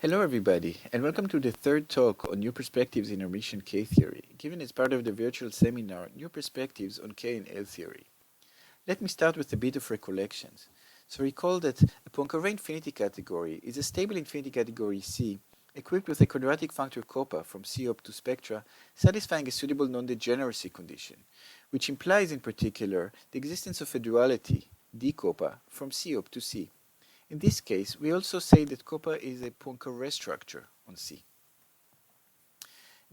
Hello everybody, and welcome to the third talk on new perspectives in Hermitian K-theory, given as part of the virtual seminar New Perspectives on K and L Theory. Let me start with a bit of recollections. So recall that a Poincaré infinity category is a stable infinity category C equipped with a quadratic functor koppa from C up to spectra satisfying a suitable non-degeneracy condition, which implies in particular the existence of a duality d koppa from C up to C. In this case, we also say that koppa is a Poincaré structure on C.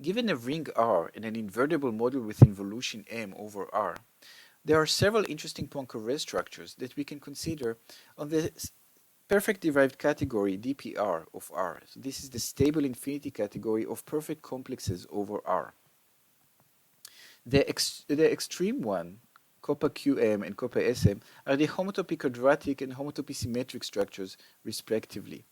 Given a ring R and an invertible model with involution M over R, there are several interesting Poincaré structures that we can consider on the perfect derived category dPr of R. So this is the stable infinity category of perfect complexes over R. The extreme one, koppa Qm and koppa Sm, are the homotopy quadratic and homotopy symmetric structures, respectively.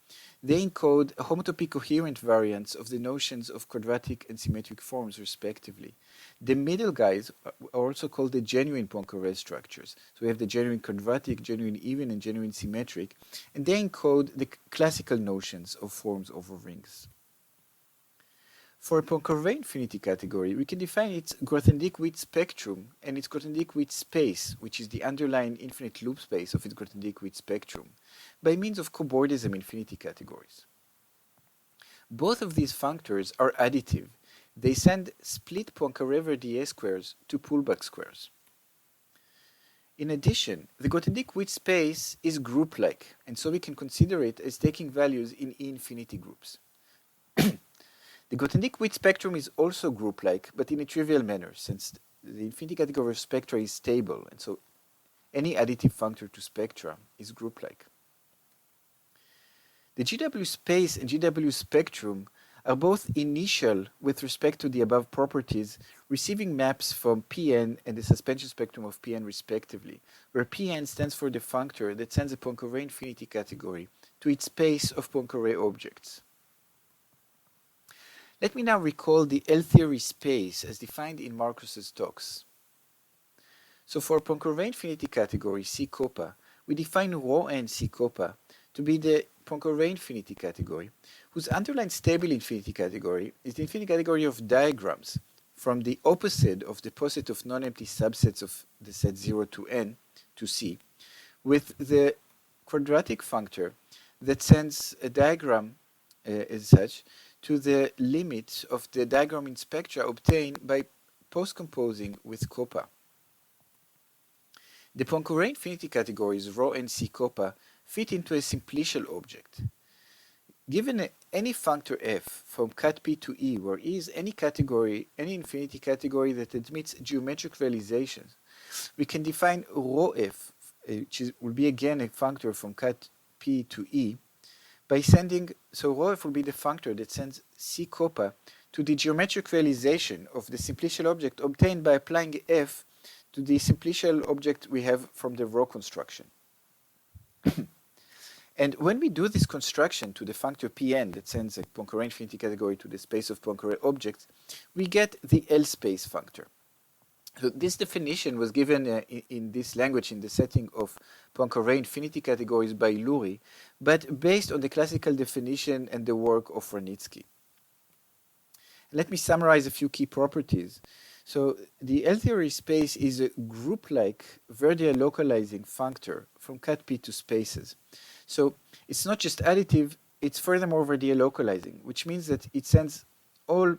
They encode homotopy coherent variants of the notions of quadratic and symmetric forms, respectively. The middle guys are also called the genuine Poincaré structures. So we have the genuine quadratic, genuine even, and genuine symmetric, and they encode the classical notions of forms over rings. For a Poincaré infinity category, we can define its Grothendieck-Witt spectrum and its Grothendieck-Witt space, which is the underlying infinite loop space of its Grothendieck-Witt spectrum, by means of co-Bordism infinity categories. Both of these functors are additive. They send split Poincaré-Verdier squares to pullback squares. In addition, the Grothendieck-Witt space is group-like, and so we can consider it as taking values in E-infinity groups. The Grothendieck-Witt spectrum is also group-like, but in a trivial manner, since the infinity category of spectra is stable, and so any additive functor to spectra is group-like. The GW space and GW spectrum are both initial with respect to the above properties, receiving maps from Pn and the suspension spectrum of Pn respectively, where Pn stands for the functor that sends a Poincaré infinity category to its space of Poincaré objects. Let me now recall the L-theory space as defined in Marcus's talks. So for Poincaré infinity category C koppa, we define rho n C koppa to be the Poincaré infinity category, whose underlying stable infinity category is the infinity category of diagrams from the opposite of the poset of non-empty subsets of the set 0 to n to C, with the quadratic functor that sends a diagram as such to the limit of the diagram in spectra obtained by post-composing with koppa. The Poincaré infinity categories rho and C koppa fit into a simplicial object. Given any functor f from cat P to E, where E is any category, any infinity category that admits geometric realizations, we can define rho f, which will be again a functor from cat P to E, by sending, so rho f will be the functor that sends C koppa to the geometric realization of the simplicial object obtained by applying f to the simplicial object we have from the rho construction. And when we do this construction to the functor Pn that sends a Poincaré infinity category to the space of Poincaré objects, we get the L space functor. So this definition was given in this language in the setting of Poincaré infinity categories by Lurie, but based on the classical definition and the work of Wranitzky. Let me summarize a few key properties. So the L-theory space is a group-like Verdier localizing functor from cat P to spaces. So it's not just additive, it's furthermore Verdier localizing, which means that it sends all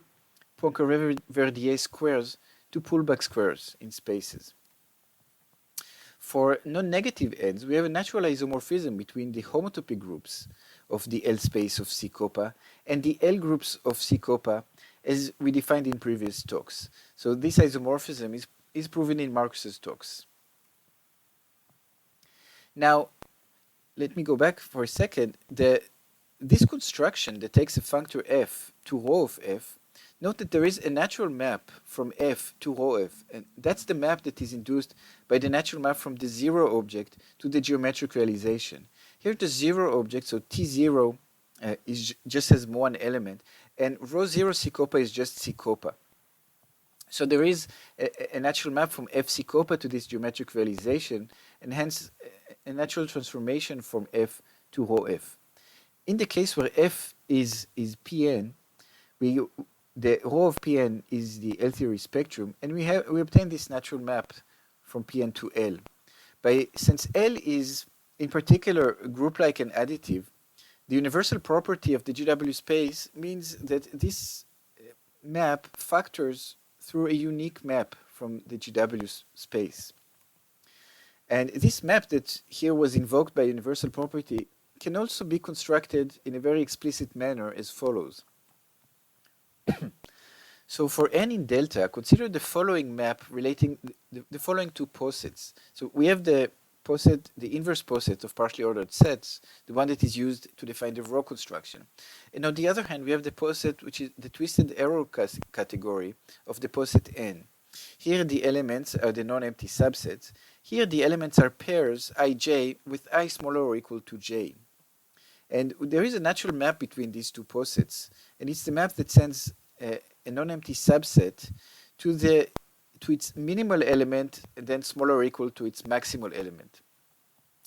Poincaré-Verdier squares to pullback squares in spaces. For non-negative ends, we have a natural isomorphism between the homotopy groups of the L space of C koppa and the L groups of C koppa as we defined in previous talks. So this isomorphism is proven in Marcus's talks. Now, let me go back for a second. This construction that takes a functor f to rho of f, note that there is a natural map from f to rho f, and that's the map that is induced by the natural map from the zero object to the geometric realization. Here the zero object, so T0 just has one element, and rho 0 C koppa is just C koppa. So there is a natural map from f C koppa to this geometric realization, and hence a natural transformation from f to rho f. In the case where f is Pn. The rho of Pn is the L theory spectrum, and we obtain this natural map from Pn to L. Since L is in particular group-like and additive, the universal property of the GW space means that this map factors through a unique map from the GW space. And this map that here was invoked by universal property can also be constructed in a very explicit manner as follows. So for n in delta, consider the following map relating the following two posets. So we have the poset, the inverse poset of partially ordered sets, the one that is used to define the row construction. And on the other hand, we have the poset which is the twisted arrow category of the poset n. Here the elements are the non-empty subsets. Here the elements are pairs ij with I smaller or equal to j. And there is a natural map between these two posets, and it's the map that sends a non-empty subset to its minimal element and then smaller or equal to its maximal element.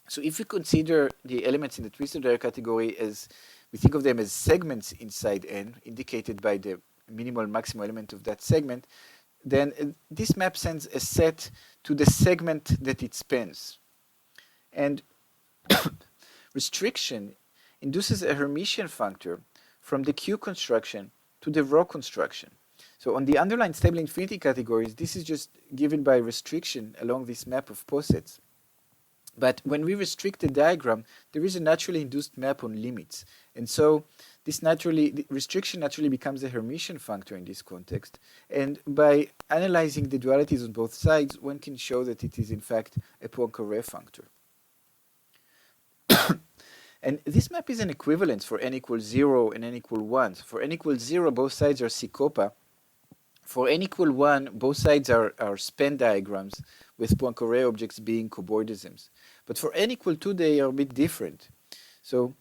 So if we consider the elements in the twisted arrow category as, we think of them as segments inside n, indicated by the minimal and maximal element of that segment, then this map sends a set to the segment that it spans. And restriction induces a Hermitian functor from the Q construction to the row construction. So on the underlying stable infinity categories, this is just given by restriction along this map of posets. But when we restrict the diagram, there is a naturally induced map on limits. And so the restriction naturally becomes a Hermitian functor in this context. And by analyzing the dualities on both sides, one can show that it is in fact a Poincaré functor. And this map is an equivalence for n equals 0 and n equals 1. So for n equals 0, both sides are Sicopa. For n equals 1, both sides are span diagrams, with Poincaré objects being cobordisms. But for n equals 2, they are a bit different. So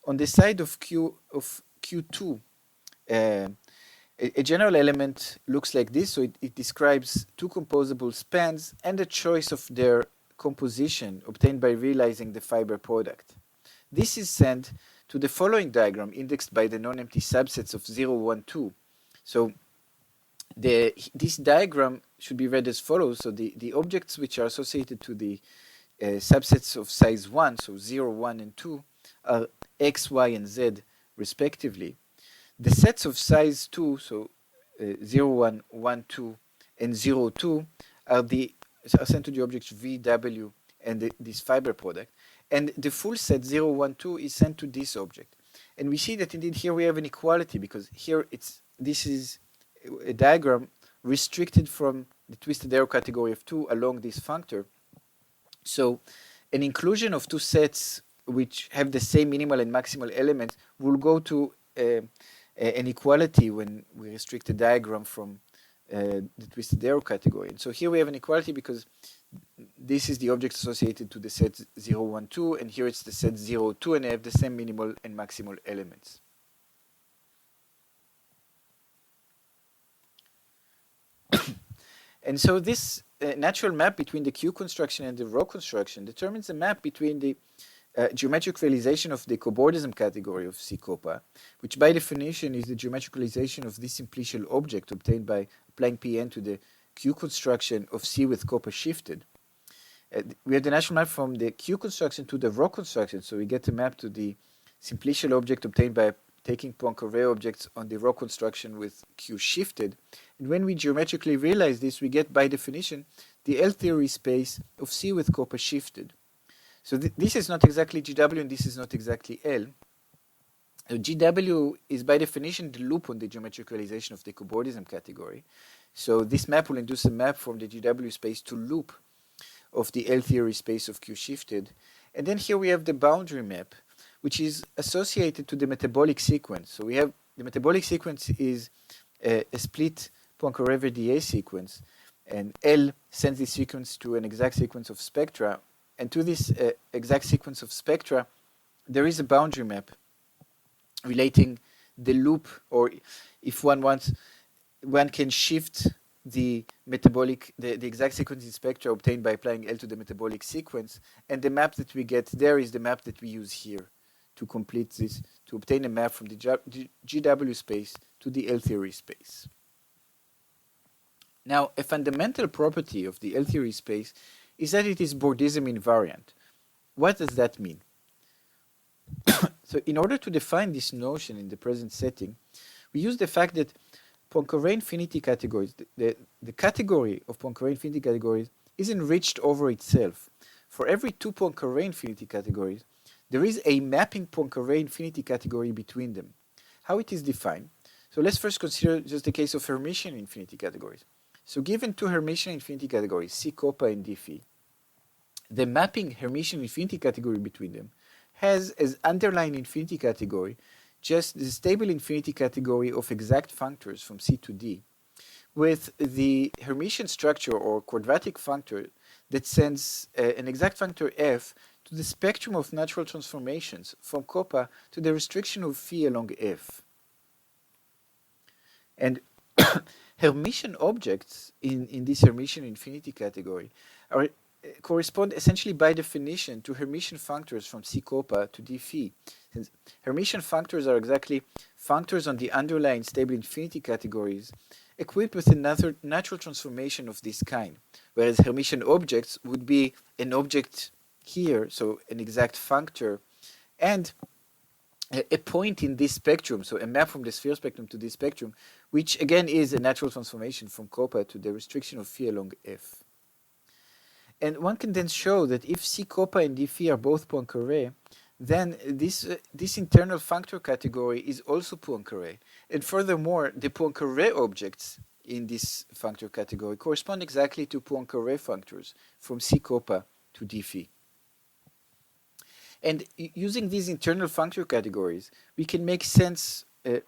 on the side of Q2, a general element looks like this. So it describes two composable spans and a choice of their composition obtained by realizing the fibre product. This is sent to the following diagram indexed by the non-empty subsets of 0, 1, 2. So this diagram should be read as follows. So the objects which are associated to the subsets of size 1, so 0, 1, and 2, are x, y, and z respectively. The sets of size 2, so 0, 1, 1, 2, and 0, 2, are sent to the objects v, w, and this fibre product. And the full set 0, 1, 2 is sent to this object. And we see that indeed here we have an equality, because here this is a diagram restricted from the twisted arrow category of 2 along this functor. So an inclusion of two sets which have the same minimal and maximal elements will go to an equality when we restrict the diagram from the twisted arrow category. And so here we have an equality because this is the object associated to the set 0, 1, 2, and here it's the set 0, 2, and they have the same minimal and maximal elements. And so this natural map between the Q construction and the row construction determines a map between the geometric realization of the cobordism category of Sicopa, which by definition is the geometric realization of this simplicial object obtained by applying Pn to the Q construction of C with Copa shifted. We have the natural map from the Q construction to the row construction, so we get a map to the simplicial object obtained by taking Poincaré objects on the row construction with Q shifted. And when we geometrically realize this, we get by definition the L theory space of C with Copa shifted. So this is not exactly GW and this is not exactly L. So GW is by definition the loop on the geometric realization of the cobordism category. So this map will induce a map from the GW space to loop of the L theory space of Q shifted. And then here we have the boundary map, which is associated to the metabolic sequence. So we have the metabolic sequence is a split Poincaré-Verdier sequence, and L sends this sequence to an exact sequence of spectra. And to this exact sequence of spectra, there is a boundary map relating the loop, or if one wants, one can shift the metabolic, the exact sequence in spectra obtained by applying L to the metabolic sequence, and the map that we get there is the map that we use here. to complete this, to obtain a map from the GW space to the L-theory space. Now, a fundamental property of the L-theory space is that it is Bordism invariant. What does that mean? So in order to define this notion in the present setting, we use the fact that Poincaré infinity categories, the category of Poincaré infinity categories is enriched over itself. For every two Poincaré infinity categories, there is a mapping Poincaré infinity category between them. How it is defined? So let's first consider just the case of hermitian infinity categories. So given two hermitian infinity categories, C copa and D phi, the mapping hermitian infinity category between them has as underlying infinity category just the stable infinity category of exact functors from C to D, with the Hermitian structure or quadratic functor that sends an exact functor f to the spectrum of natural transformations from copa to the restriction of phi along f. And Hermitian objects in this Hermitian infinity category are correspond essentially by definition to Hermitian functors from C copa to D phi. Since Hermitian functors are exactly functors on the underlying stable infinity categories equipped with another natural transformation of this kind, whereas Hermitian objects would be an object here, so an exact functor, and a point in this spectrum, so a map from the sphere spectrum to this spectrum, which again is a natural transformation from copa to the restriction of phi along f. And one can then show that if C copa and D phi are both Poincaré, then this internal functor category is also Poincaré. And furthermore, the Poincaré objects in this functor category correspond exactly to Poincaré functors from C copa to D phi. And using these internal functor categories, we can make sense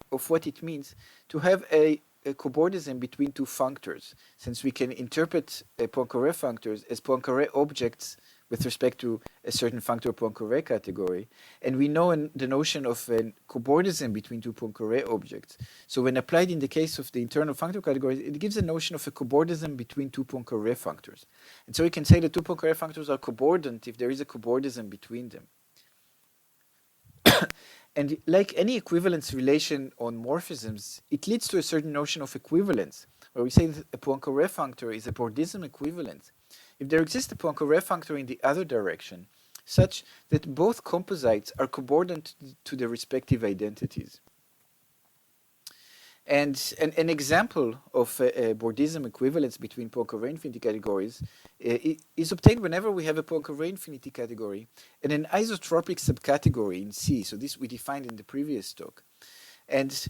of what it means to have a cobordism between two functors, since we can interpret Poincaré functors as Poincaré objects with respect to a certain functor Poincaré category, and we know the notion of a cobordism between two Poincaré objects. So when applied in the case of the internal functor categories, it gives a notion of a cobordism between two Poincaré functors. And so we can say that two Poincaré functors are cobordant if there is a cobordism between them. And like any equivalence relation on morphisms, it leads to a certain notion of equivalence, where we say that a Poincaré functor is a Bordism equivalent if there exists a Poincaré functor in the other direction, such that both composites are cobordant to their respective identities. And an example of a Bordism equivalence between Poincaré infinity categories is obtained whenever we have a Poincaré infinity category and an isotropic subcategory in C. So this we defined in the previous talk. And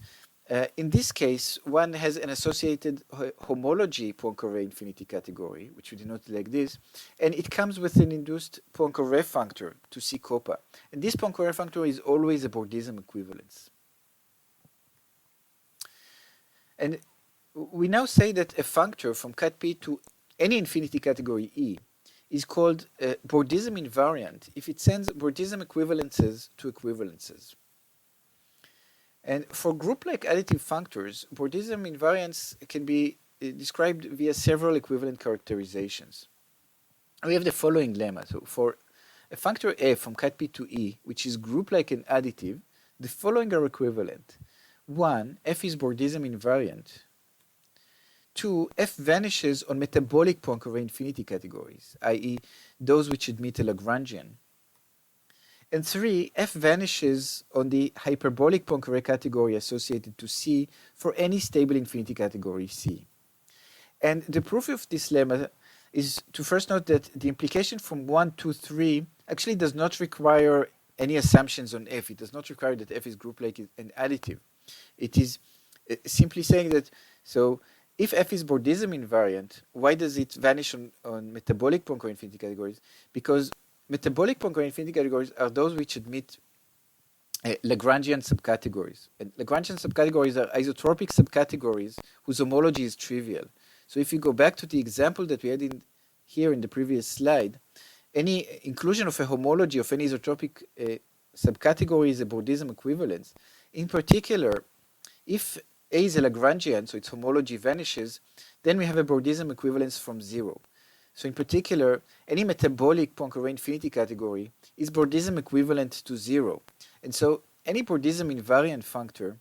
in this case, one has an associated homology Poincaré infinity category, which we denote like this, and it comes with an induced Poincaré functor to C copa. And this Poincaré functor is always a Bordism equivalence. And we now say that a functor from cat P to any infinity category E is called Bordism invariant if it sends Bordism equivalences to equivalences. And for group-like additive functors, Bordism invariance can be described via several equivalent characterizations. We have the following lemma. So for a functor f from cat P to E, which is group-like and additive, the following are equivalent. 1, f is Bordism invariant. 2, f vanishes on metabolic Poincaré infinity categories, i.e. those which admit a Lagrangian. And 3, f vanishes on the hyperbolic Poincaré category associated to C for any stable infinity category C. And the proof of this lemma is to first note that the implication from 1 to 3 actually does not require any assumptions on f. It does not require that f is group-like and additive. It is simply saying that, so if f is Bordism invariant, why does it vanish on metabolic Poincaré infinity categories? Because metabolic Poincaré infinity categories are those which admit Lagrangian subcategories. And Lagrangian subcategories are isotropic subcategories whose homology is trivial. So if you go back to the example that we had here in the previous slide, any inclusion of a homology of any isotropic subcategory is a Bordism equivalence. In particular, if A is a Lagrangian, so its homology vanishes, then we have a Bordism equivalence from 0. So in particular, any metabolic Poincaré infinity category is Bordism equivalent to 0. And so any Bordism invariant functor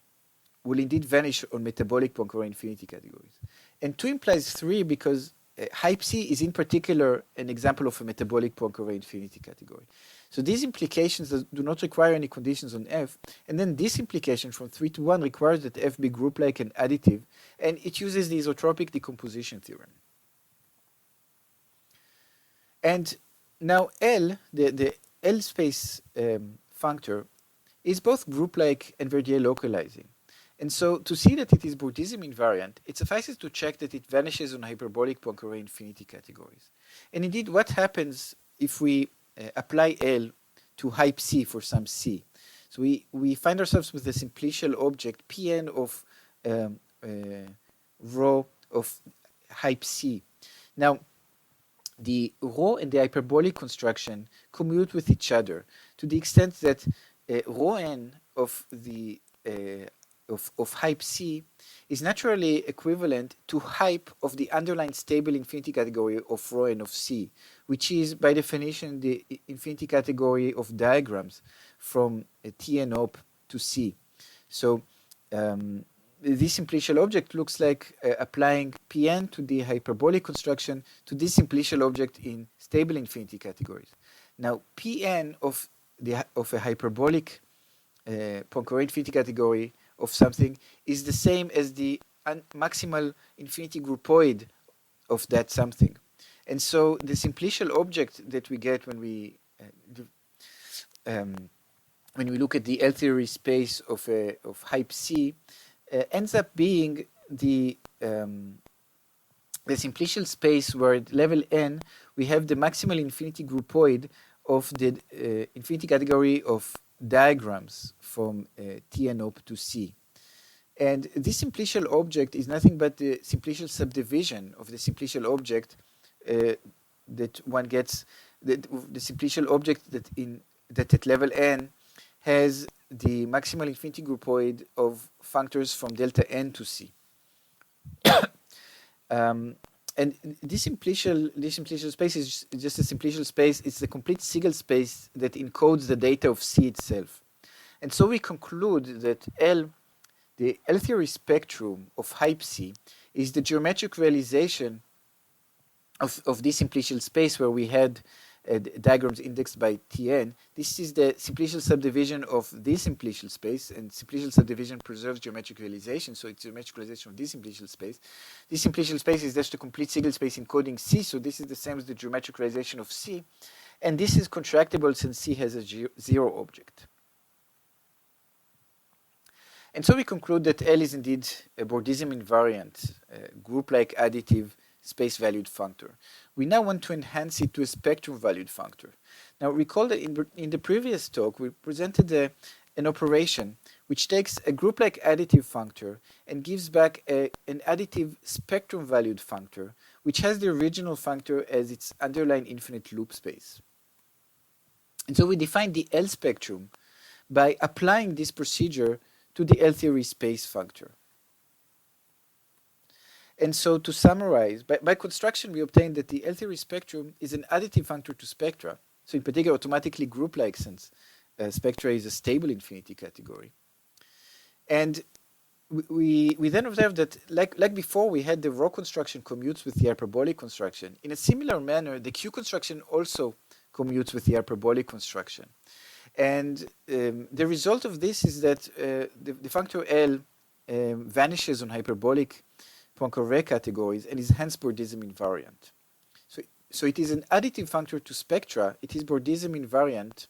will indeed vanish on metabolic Poincaré infinity categories. And 2 implies 3 because hype C is in particular an example of a metabolic Poincaré infinity category. So these implications do not require any conditions on F. And then this implication from 3 to 1 requires that F be group-like and additive. And it uses the isotropic decomposition theorem. And now L, the L space functor, is both group-like and Verdier localizing. And so to see that it is Bordism invariant, it suffices to check that it vanishes on hyperbolic Poincaré infinity categories. And indeed, what happens if we apply L to hype C for some C? So we find ourselves with a simplicial object Pn of rho of hype C. Now, the rho and the hyperbolic construction commute with each other to the extent that rho n of the of hype C is naturally equivalent to hype of the underlying stable infinity category of rho n of C, which is by definition the infinity category of diagrams from Tn op to C. So this simplicial object looks like applying Pn to the hyperbolic construction to this simplicial object in stable infinity categories. Now Pn of a hyperbolic Poincaré infinity category of something is the same as the maximal infinity groupoid of that something. And so the simplicial object that we get when we look at the L theory space of hype C ends up being the simplicial space where at level n we have the maximal infinity groupoid of the infinity category of diagrams from Tn op to C. And this simplicial object is nothing but the simplicial subdivision of the simplicial object that one gets, the simplicial object that at level n has the maximal infinity groupoid of functors from delta n to C. And this simplicial space is just a simplicial space. It's a complete Siegel space that encodes the data of C itself. And so we conclude that the L theory spectrum of hype C is the geometric realization of this simplicial space where we had diagrams indexed by Tn. This is the simplicial subdivision of this simplicial space, and simplicial subdivision preserves geometric realization, so it's geometric realization of this simplicial space. This simplicial space is just a complete Siegel space encoding C, so this is the same as the geometric realization of C, and this is contractible since C has a zero object. And so we conclude that L is indeed a Bordism invariant, group-like additive, space-valued functor. We now want to enhance it to a spectrum-valued functor. Now recall that in the previous talk we presented an operation which takes a group-like additive functor and gives back an additive spectrum-valued functor which has the original functor as its underlying infinite loop space. And so we define the L spectrum by applying this procedure to the L theory space functor. And so to summarize, by construction we obtain that the L theory spectrum is an additive functor to spectra, so in particular automatically group-like since spectra is a stable infinity category. And we then observe that like before we had the rho construction commutes with the hyperbolic construction. In a similar manner, the Q construction also commutes with the hyperbolic construction. And the result of this is that the functor L vanishes on hyperbolic Poincaré categories and is hence Bordism invariant. So it is an additive functor to spectra. It is Bordism invariant,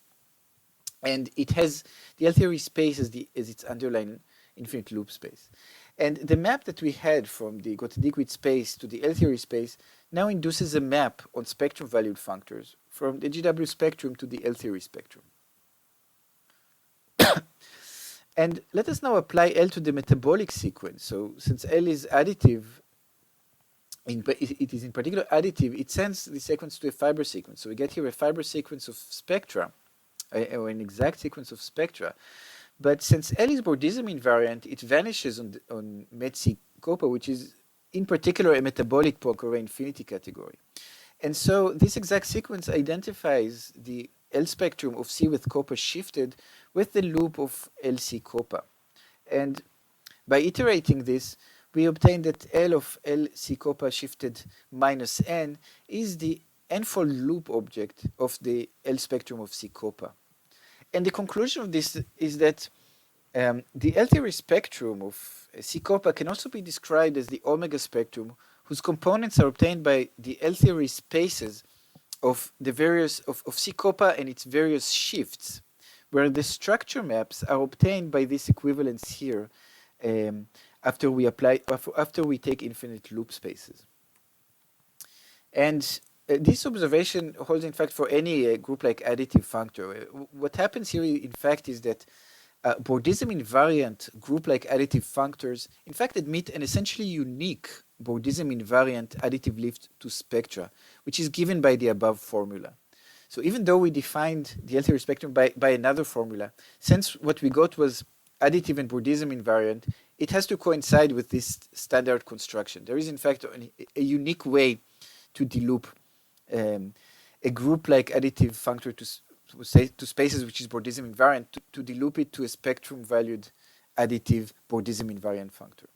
and it has the L theory space as its underlying infinite loop space. And the map that we had from the Grothendieck-Witt space to the L theory space now induces a map on spectrum-valued functors from the GW spectrum to the L theory spectrum. And let us now apply L to the metabolic sequence. So since L is additive, it is in particular additive, it sends the sequence to a fibre sequence. So we get here a fibre sequence of spectra, or an exact sequence of spectra. But since L is Bordism invariant, it vanishes on Met-C Copa, which is in particular a metabolic Poincaré infinity category. And so this exact sequence identifies the L spectrum of C with Copa shifted with the loop of LC copa. And by iterating this, we obtain that L of LC copa shifted minus n is the n-fold loop object of the L spectrum of C copa. And the conclusion of this is that the L theory spectrum of C copa can also be described as the omega spectrum, whose components are obtained by the L theory spaces of the various of C copa and its various shifts, where the structure maps are obtained by this equivalence here after we take infinite loop spaces. And this observation holds in fact for any group like additive functor. What happens here in fact is that Bordism invariant group like additive functors in fact admit an essentially unique Bordism invariant additive lift to spectra, which is given by the above formula. So even though we defined the L theory spectrum by another formula, since what we got was additive and Bordism invariant, it has to coincide with this standard construction. There is in fact a unique way to deloop a group like additive functor to spaces which is Bordism invariant, to deloop it to a spectrum valued additive Bordism invariant functor.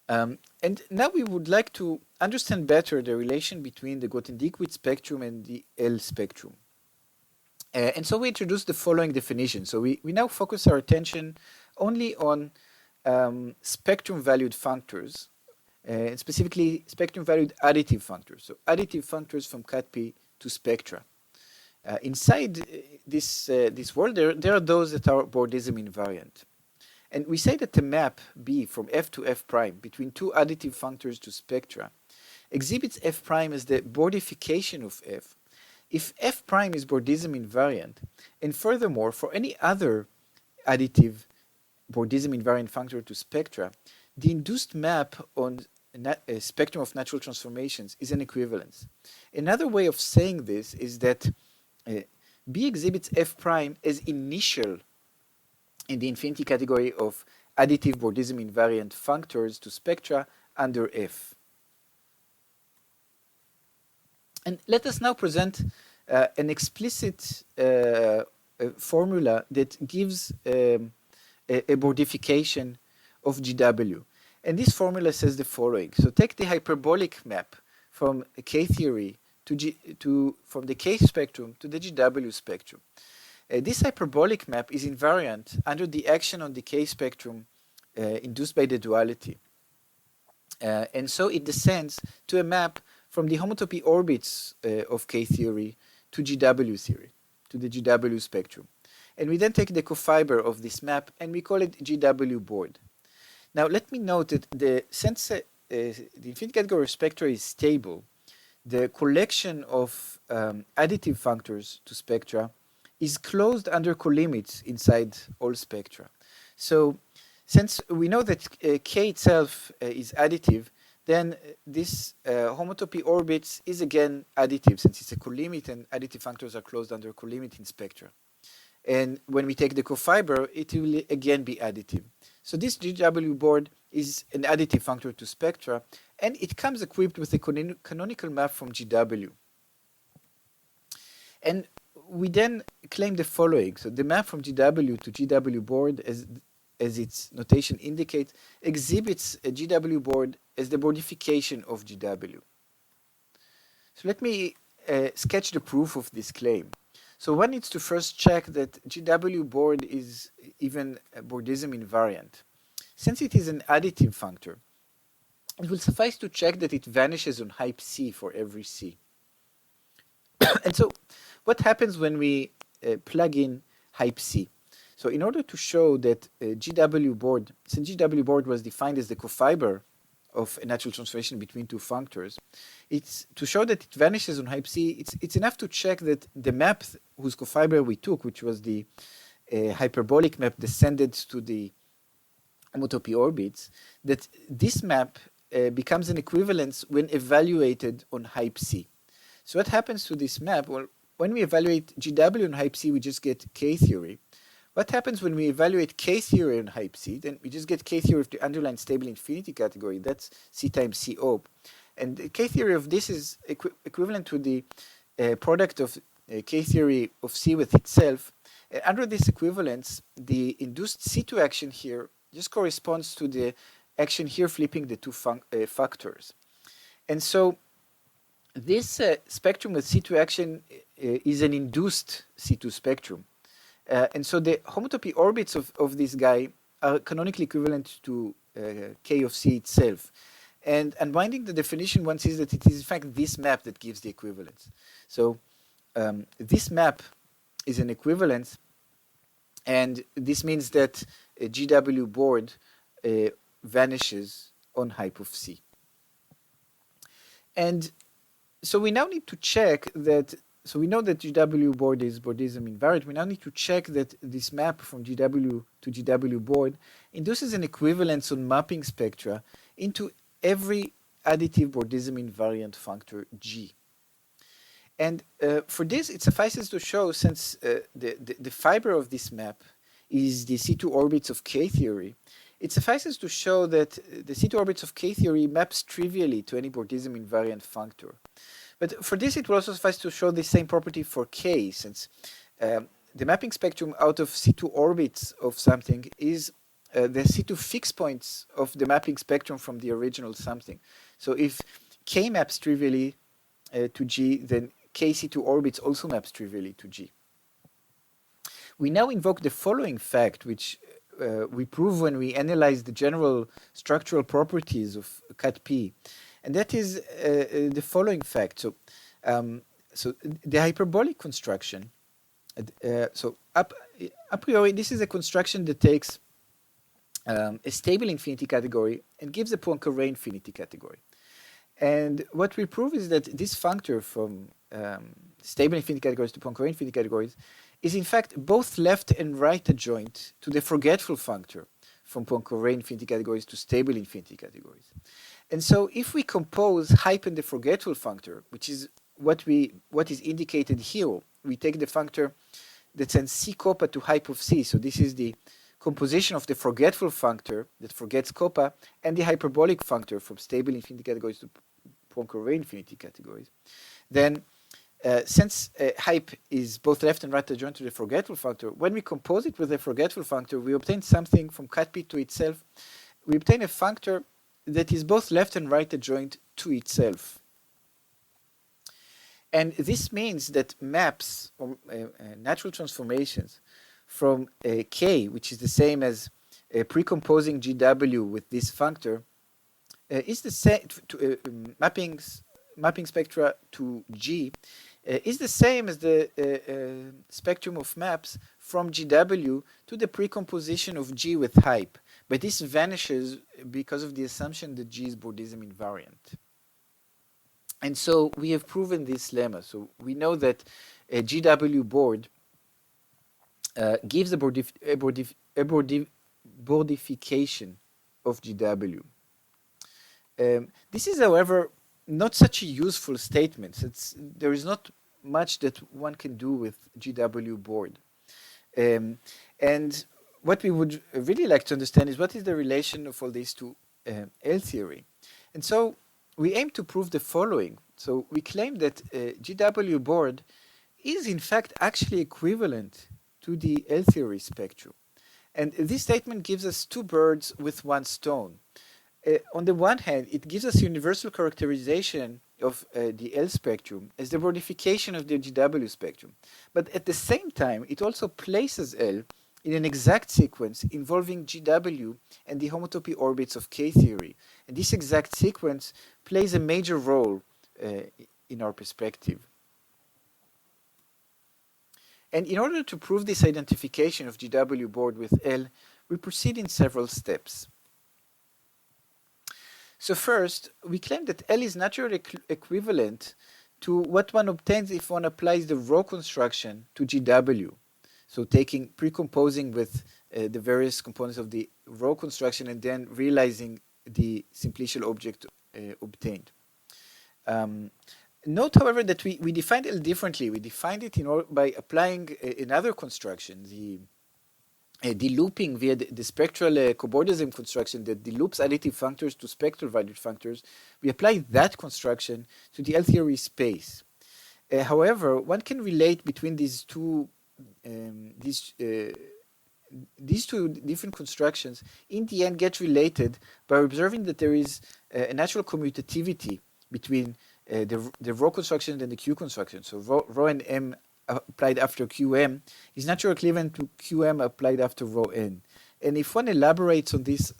And now we would like to understand better the relation between the Grothendieck-Witt spectrum and the L spectrum. And so we introduce the following definition. So we now focus our attention only on spectrum valued functors, and specifically spectrum valued additive functors. So additive functors from cat P to spectra. Inside this world, there are those that are Bordism invariant. And we say that the map B from F to F prime between two additive functors to spectra exhibits F prime as the Bordification of F if F prime is Bordism invariant, and furthermore, for any other additive Bordism invariant functor to spectra, the induced map on a spectrum of natural transformations is an equivalence. Another way of saying this is that B exhibits F prime as initial in the infinity category of additive Bordism invariant functors to spectra under F. And let us now present an explicit formula that gives a Bordification of GW. And this formula says the following. So take the hyperbolic map from K theory from the K spectrum to the GW spectrum. This hyperbolic map is invariant under the action on the K spectrum induced by the duality. And so it descends to a map from the homotopy orbits of K theory to GW theory, to the GW spectrum. And we then take the cofiber of this map and we call it GW board. Now let me note that since the infinite category of spectra is stable, the collection of additive functors to spectra is closed under colimits inside all spectra. So since we know that K itself is additive, then this homotopy orbits is again additive since it's a colimit and additive functors are closed under colimit in spectra. And when we take the cofiber, it will again be additive. So this GW board is an additive functor to spectra, and it comes equipped with a canonical map from GW. And we then claim the following. So the map from GW to GW board, as its notation indicates, exhibits a GW board as the Bordification of GW. So let me sketch the proof of this claim. So one needs to first check that GW board is even Bordism invariant. Since it is an additive functor, it will suffice to check that it vanishes on hype C for every C. And so what happens when we plug in hype C? So in order to show that GW board, since GW board was defined as the cofiber of a natural transformation between two functors, it's to show that it vanishes on hype C, it's enough to check that the map whose cofiber we took, which was the hyperbolic map descended to the homotopy orbits, that this map becomes an equivalence when evaluated on hype C. So what happens to this map? Well, when we evaluate GW on hype C, we just get K theory. What happens when we evaluate K theory on hype C? Then we just get K theory of the underlying stable infinity category. That's C times C op. And the K theory of this is equivalent to the product of K-theory of C with itself, under this equivalence, the induced C2 action here just corresponds to the action here flipping the two factors. And so this spectrum with C2 action is an induced C2 spectrum. And so the homotopy orbits of this guy are canonically equivalent to K of C itself. And unwinding the definition, one sees that it is in fact this map that gives the equivalence. So this map is an equivalence, and this means that a GW board vanishes on hype of C. And so we now need to check that, so we know that GW board is Bordism invariant. We now need to check that this map from GW to GW board induces an equivalence on mapping spectra into every additive Bordism invariant functor G. And for this, it suffices to show, since the fibre of this map is the C2 orbits of K-theory, it suffices to show that the C2 orbits of K-theory maps trivially to any Bordism invariant functor. But for this, it will also suffice to show the same property for K, since the mapping spectrum out of C2 orbits of something is the C2 fixed points of the mapping spectrum from the original something. So if K maps trivially to G, then K C2 orbits also maps trivially to G. We now invoke the following fact, which we prove when we analyze the general structural properties of cut P. And that is the following fact. So, so the hyperbolic construction, so a priori, this is a construction that takes a stable infinity category and gives a Poincaré infinity category. And what we prove is that this functor from stable infinity categories to Poincaré infinity categories is in fact both left and right adjoint to the forgetful functor from Poincaré infinity categories to stable infinity categories. And so if we compose hype and the forgetful functor, which is what is indicated here, we take the functor that sends C copa to hype of C. So this is the composition of the forgetful functor that forgets copa and the hyperbolic functor from stable infinity categories to Poincaré infinity categories. Then since hype is both left and right adjoint to the forgetful functor, when we compose it with the forgetful functor, we obtain something from cut P to itself. We obtain a functor that is both left and right adjoint to itself. And this means that maps, or natural transformations, from K, which is the same as precomposing GW with this functor, is the same to mapping spectra to G is the same as the spectrum of maps from GW to the precomposition of G with hype. But this vanishes because of the assumption that G is Bordism invariant. And so we have proven this lemma. So we know that a GW board gives a Bordification of GW. This is, however, not such a useful statement. There is not much that one can do with GW board. And what we would really like to understand is what is the relation of all this to L theory. And so we aim to prove the following. So we claim that GW board is in fact actually equivalent to the L theory spectrum. And this statement gives us two birds with one stone. On the one hand, it gives us universal characterization of the L spectrum as the Bordification of the GW spectrum. But at the same time, it also places L in an exact sequence involving GW and the homotopy orbits of K theory. And this exact sequence plays a major role in our perspective. And in order to prove this identification of GW board with L, we proceed in several steps. So first, we claim that L is naturally equivalent to what one obtains if one applies the row construction to GW. So precomposing with the various components of the row construction and then realizing the simplicial object obtained. Note, however, that we defined L differently. We defined it by applying another construction, the looping via the spectral cobordism construction that deloops additive functors to spectral valued functors. We apply that construction to the L theory space. However, one can relate between these two different constructions in the end get related by observing that there is a natural commutativity between the rho construction and the Q construction. So rho and M applied after QM is naturally equivalent to QM applied after rho N. And if one elaborates on this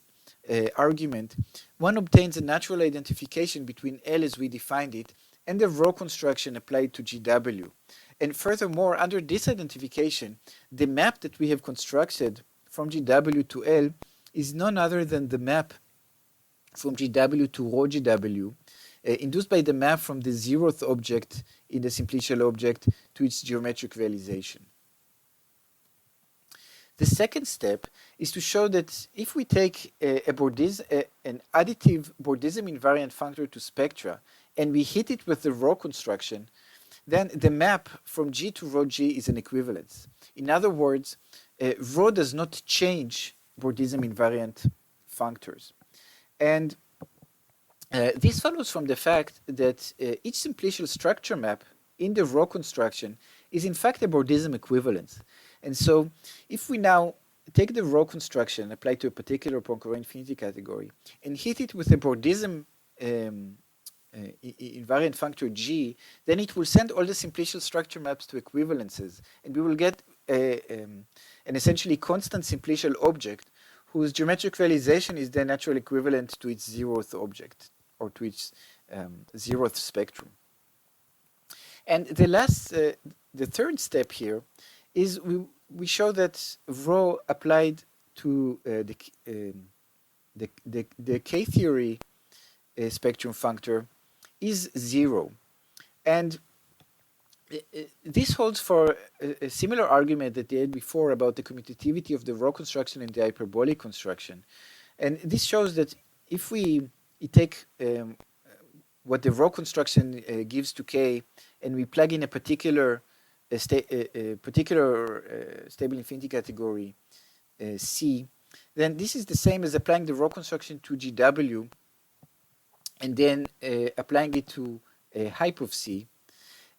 argument, one obtains a natural identification between L as we defined it and the rho construction applied to GW. And furthermore, under this identification, the map that we have constructed from GW to L is none other than the map from GW to rho GW, induced by the map from the zeroth object in the simplicial object to its geometric realization. The second step is to show that if we take an additive Bordism invariant functor to spectra and we hit it with the rho construction, then the map from G to rho G is an equivalence. In other words, rho does not change Bordism invariant functors. And this follows from the fact that each simplicial structure map in the rho construction is in fact a Bordism equivalence. And so if we now take the rho construction applied to a particular Poincaré infinity category and hit it with a Bordism invariant functor G, then it will send all the simplicial structure maps to equivalences, and we will get an essentially constant simplicial object whose geometric realization is then naturally equivalent to its zeroth object or to its zeroth spectrum. And the third step here is we show that rho applied to the K-theory spectrum functor is 0. And this holds for a similar argument that they had before about the commutativity of the rho construction and the hyperbolic construction. And this shows that if we take what the rho construction gives to K and we plug in a particular stable infinity category C, then this is the same as applying the rho construction to GW and then applying it to hype of C.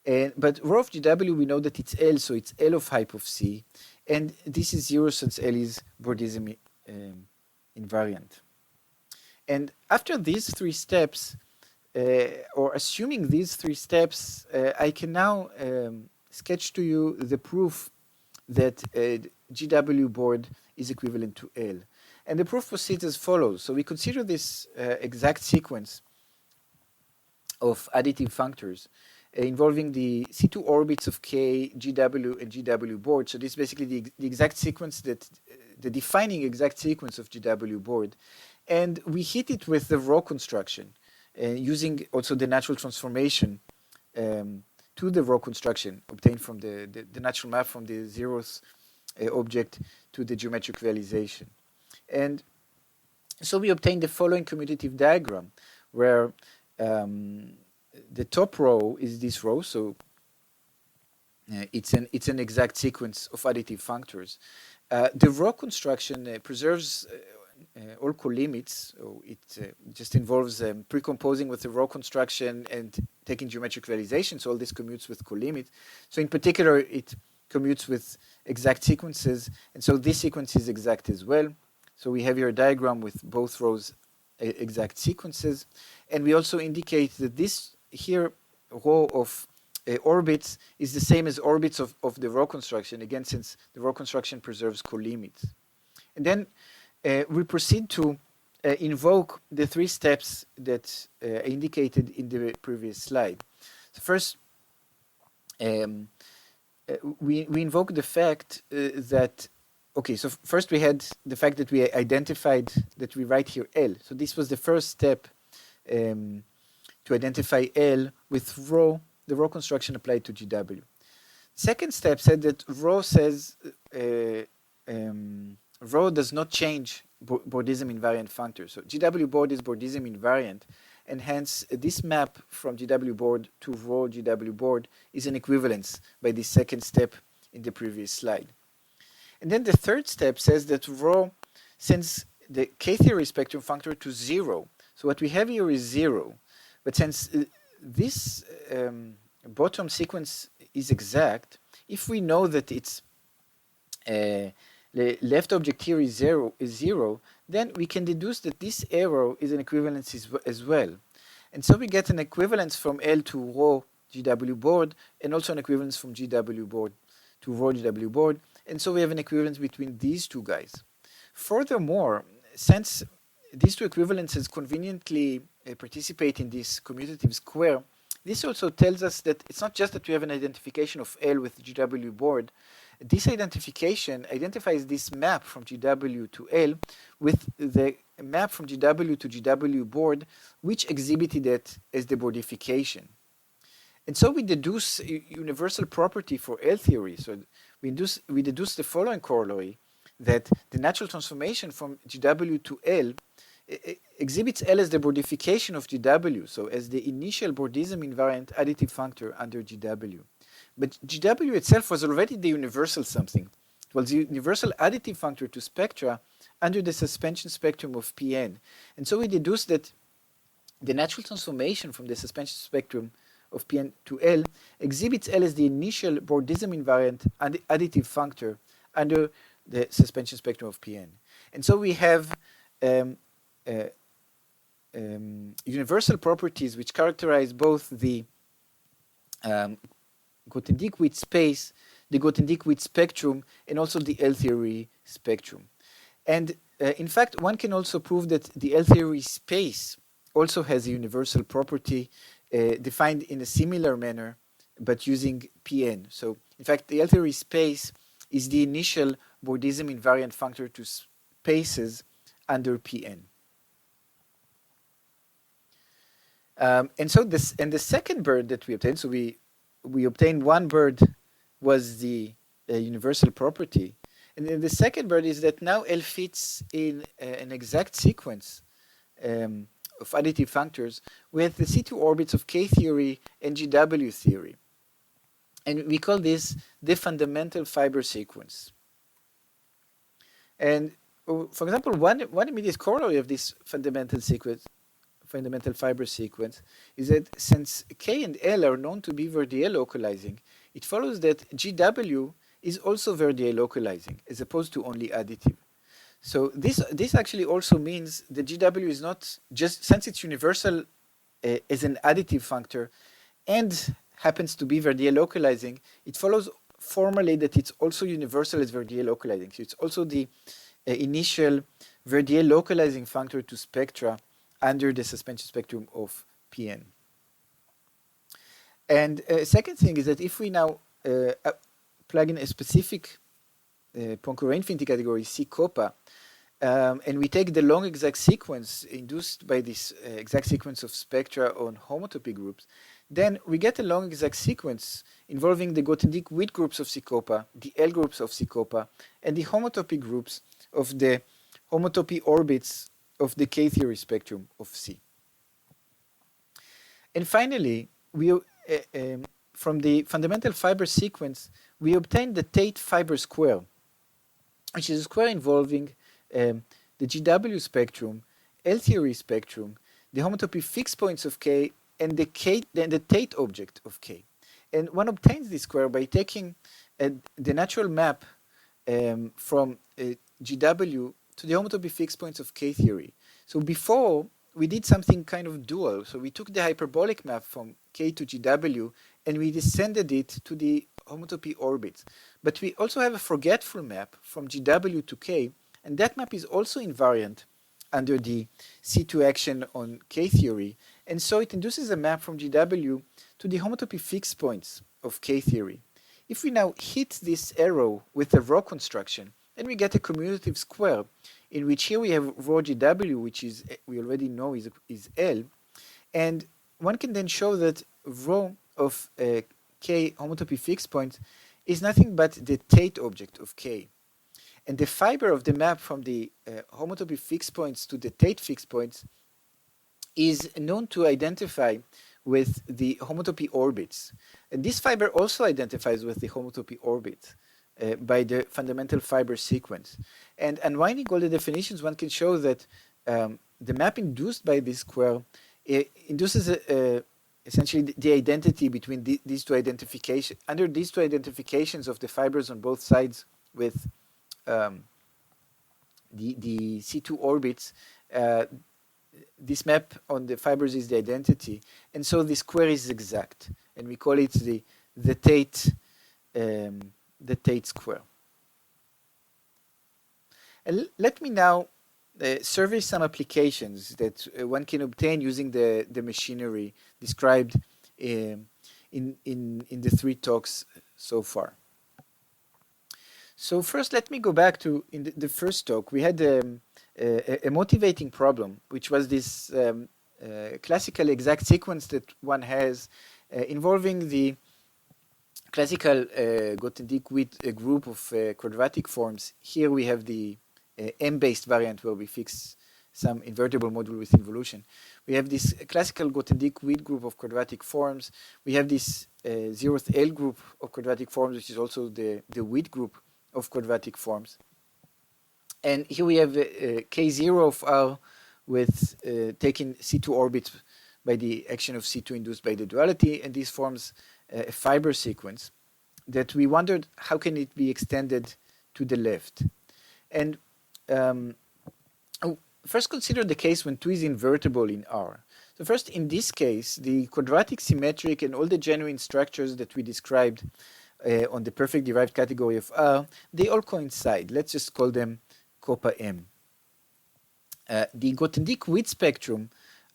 But rho of GW, we know that it's L, so it's L of hype of C. And this is 0 since L is Bordism invariant. And after these three steps, or assuming these three steps, I can now sketch to you the proof that GW board is equivalent to L. And the proof proceeds as follows. So we consider this exact sequence of additive functors involving the C2 orbits of K, GW, and GW board. So this is basically the exact sequence the defining exact sequence of GW board. And we hit it with the rho construction, using also the natural transformation to the rho construction obtained from the natural map from the zeroth object to the geometric realization. And so we obtain the following commutative diagram where the top row is this row, so it's an exact sequence of additive functors. The rho construction preserves all colimits, so it just involves precomposing with the rho construction and taking geometric realization, so all this commutes with colimit. So in particular, it commutes with exact sequences, and so this sequence is exact as well. So we have here a diagram with both rows exact sequences, and we also indicate that this here row of orbits is the same as orbits of the rho construction, again, since the rho construction preserves colimits. And then we proceed to invoke the three steps that I indicated in the previous slide. So first, we invoke the fact that, okay, so first we had the fact that we identified that we write here L. So this was the first step to identify L with rho, the rho construction applied to GW. Second step said that rho says rho does not change Bordism invariant functor. So GW board is Bordism invariant, and hence this map from GW board to rho GW board is an equivalence by the second step in the previous slide. And then the third step says that rho sends the K-theory spectrum functor to 0. So what we have here is 0. But since this bottom sequence is exact, if we know that its the left object here is zero, then we can deduce that this arrow is an equivalence as well. And so we get an equivalence from L to rho GW board, and also an equivalence from GW board to rho GW board. And so we have an equivalence between these two guys. Furthermore, since these two equivalences conveniently participate in this commutative square, this also tells us that it's not just that we have an identification of L with GW board. This identification identifies this map from GW to L with the map from GW to GW board, which exhibited it as the Bordification. And so we deduce a universal property for L theory. So we deduce the following corollary, that the natural transformation from GW to L exhibits L as the Bordification of GW, so as the initial Bordism invariant additive functor under GW. But GW itself was already the universal something. It was the universal additive functor to spectra under the suspension spectrum of Pn. And so we deduce that the natural transformation from the suspension spectrum of Pn to L exhibits L as the initial Bordism invariant additive functor under the suspension spectrum of Pn. And so we have universal properties which characterize both the Grothendieck-Witt space, the Grothendieck-Witt spectrum, and also the L theory spectrum. And in fact, one can also prove that the L theory space also has a universal property defined in a similar manner, but using Pn. So in fact, the L theory space is the initial Bordism invariant functor to spaces under Pn. And so the second bird that we obtained, so we obtained one bird was the universal property, and then the second bird is that now L fits in an exact sequence of additive functors with the C2 orbits of K theory and GW theory. And we call this the fundamental fiber sequence. And for example, one immediate corollary of this fundamental fiber sequence is that since K and L are known to be Verdier localizing, it follows that GW is also Verdier localizing as opposed to only additive. So this actually also means that GW is not just, since it's universal as an additive functor and happens to be Verdier localizing, it follows formally that it's also universal as Verdier localizing. So it's also the initial Verdier localizing functor to spectra under the suspension spectrum of Pn. And second thing is that if we now plug in a specific Poincaré infinity category C copa, and we take the long exact sequence induced by this exact sequence of spectra on homotopy groups, then we get a long exact sequence involving the Grothendieck-Witt groups of C copa, the L groups of C copa, and the homotopy groups of the homotopy orbits of the K theory spectrum of C. And finally, we from the fundamental fiber sequence, we obtain the Tate fiber square, which is a square involving the GW spectrum, L theory spectrum, the homotopy fixed points of K, and the Tate object of K. And one obtains this square by taking the natural map from GW to the homotopy fixed points of K theory. So before, we did something kind of dual. So we took the hyperbolic map from K to GW and we descended it to the homotopy orbits. But we also have a forgetful map from GW to K, and that map is also invariant under the C2 action on K theory. And so it induces a map from GW to the homotopy fixed points of K theory. If we now hit this arrow with a rho construction, then we get a commutative square in which here we have rho GW, which is we already know is L, and one can then show that rho of K homotopy fixed point is nothing but the Tate object of K. And the fiber of the map from the homotopy fixed points to the Tate fixed points is known to identify with the homotopy orbits. And this fiber also identifies with the homotopy orbit by the fundamental fiber sequence. And unwinding all the definitions, one can show that the map induced by this square induces a essentially the identity between these two identifications. Under these two identifications of the fibers on both sides with the C2 orbits, this map on the fibers is the identity, and so the square is exact, and we call it the Tate square. And let me now survey some applications that one can obtain using the machinery described in the 3 talks so far. So first, let me go back to in the first talk. We had a motivating problem, which was this classical exact sequence that one has involving the classical Grothendieck-Witt group of quadratic forms. Here we have the M-based variant where we fix some invertible module with involution. We have this classical Grothendieck-Witt group of quadratic forms. We have this 0th L group of quadratic forms, which is also the Witt group of quadratic forms. And here we have K0 of R with taking C2 orbits by the action of C2 induced by the duality, and this forms a fiber sequence that we wondered how can it be extended to the left. And first consider the case when 2 is invertible in R. So first, in this case, the quadratic symmetric and all the genuine structures that we described on the perfect derived category of R, they all coincide. Let's just call them Coppa M. The Grothendieck-Witt spectrum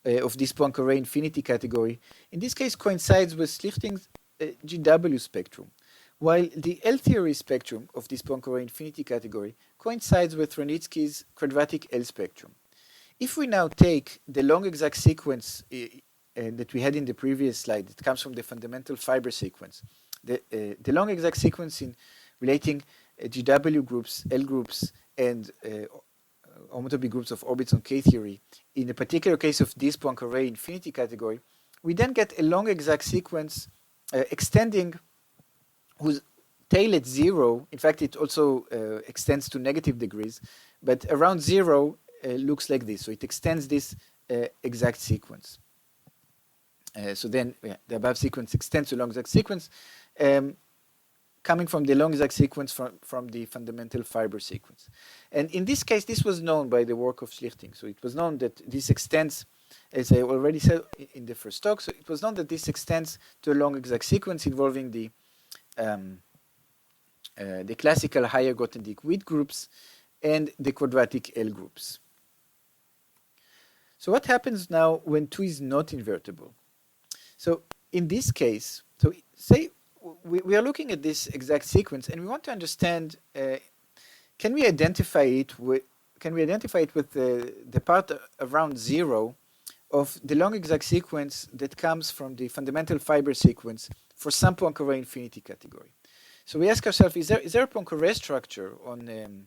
of this Poincaré infinity category, in this case, coincides with Schlichting's GW spectrum, while the L-theory spectrum of this Poincaré infinity category coincides with Wronitsky's quadratic L spectrum. If we now take the long exact sequence that we had in the previous slide, it comes from the fundamental fiber sequence, the long exact sequence in relating GW groups, L groups, and homotopy groups of orbits on K-theory, in the particular case of this Poincaré infinity category, we then get a long exact sequence extending whose tail at 0, in fact it also extends to negative degrees, but around 0 looks like this. So it extends this exact sequence. So then the above sequence extends to long exact sequence, coming from the long exact sequence from the fundamental fiber sequence. And in this case, this was known by the work of Schlichting. So it was known that this extends, as I already said in the first talk, so it was known that this extends to a long exact sequence involving the classical higher Grothendieck-Witt groups and the quadratic L groups. So what happens now when 2 is not invertible? So in this case, so say we are looking at this exact sequence and we want to understand, can we identify it with the part around 0 of the long exact sequence that comes from the fundamental fiber sequence for some Poincaré infinity category? So we ask ourselves, is there a Poincaré structure on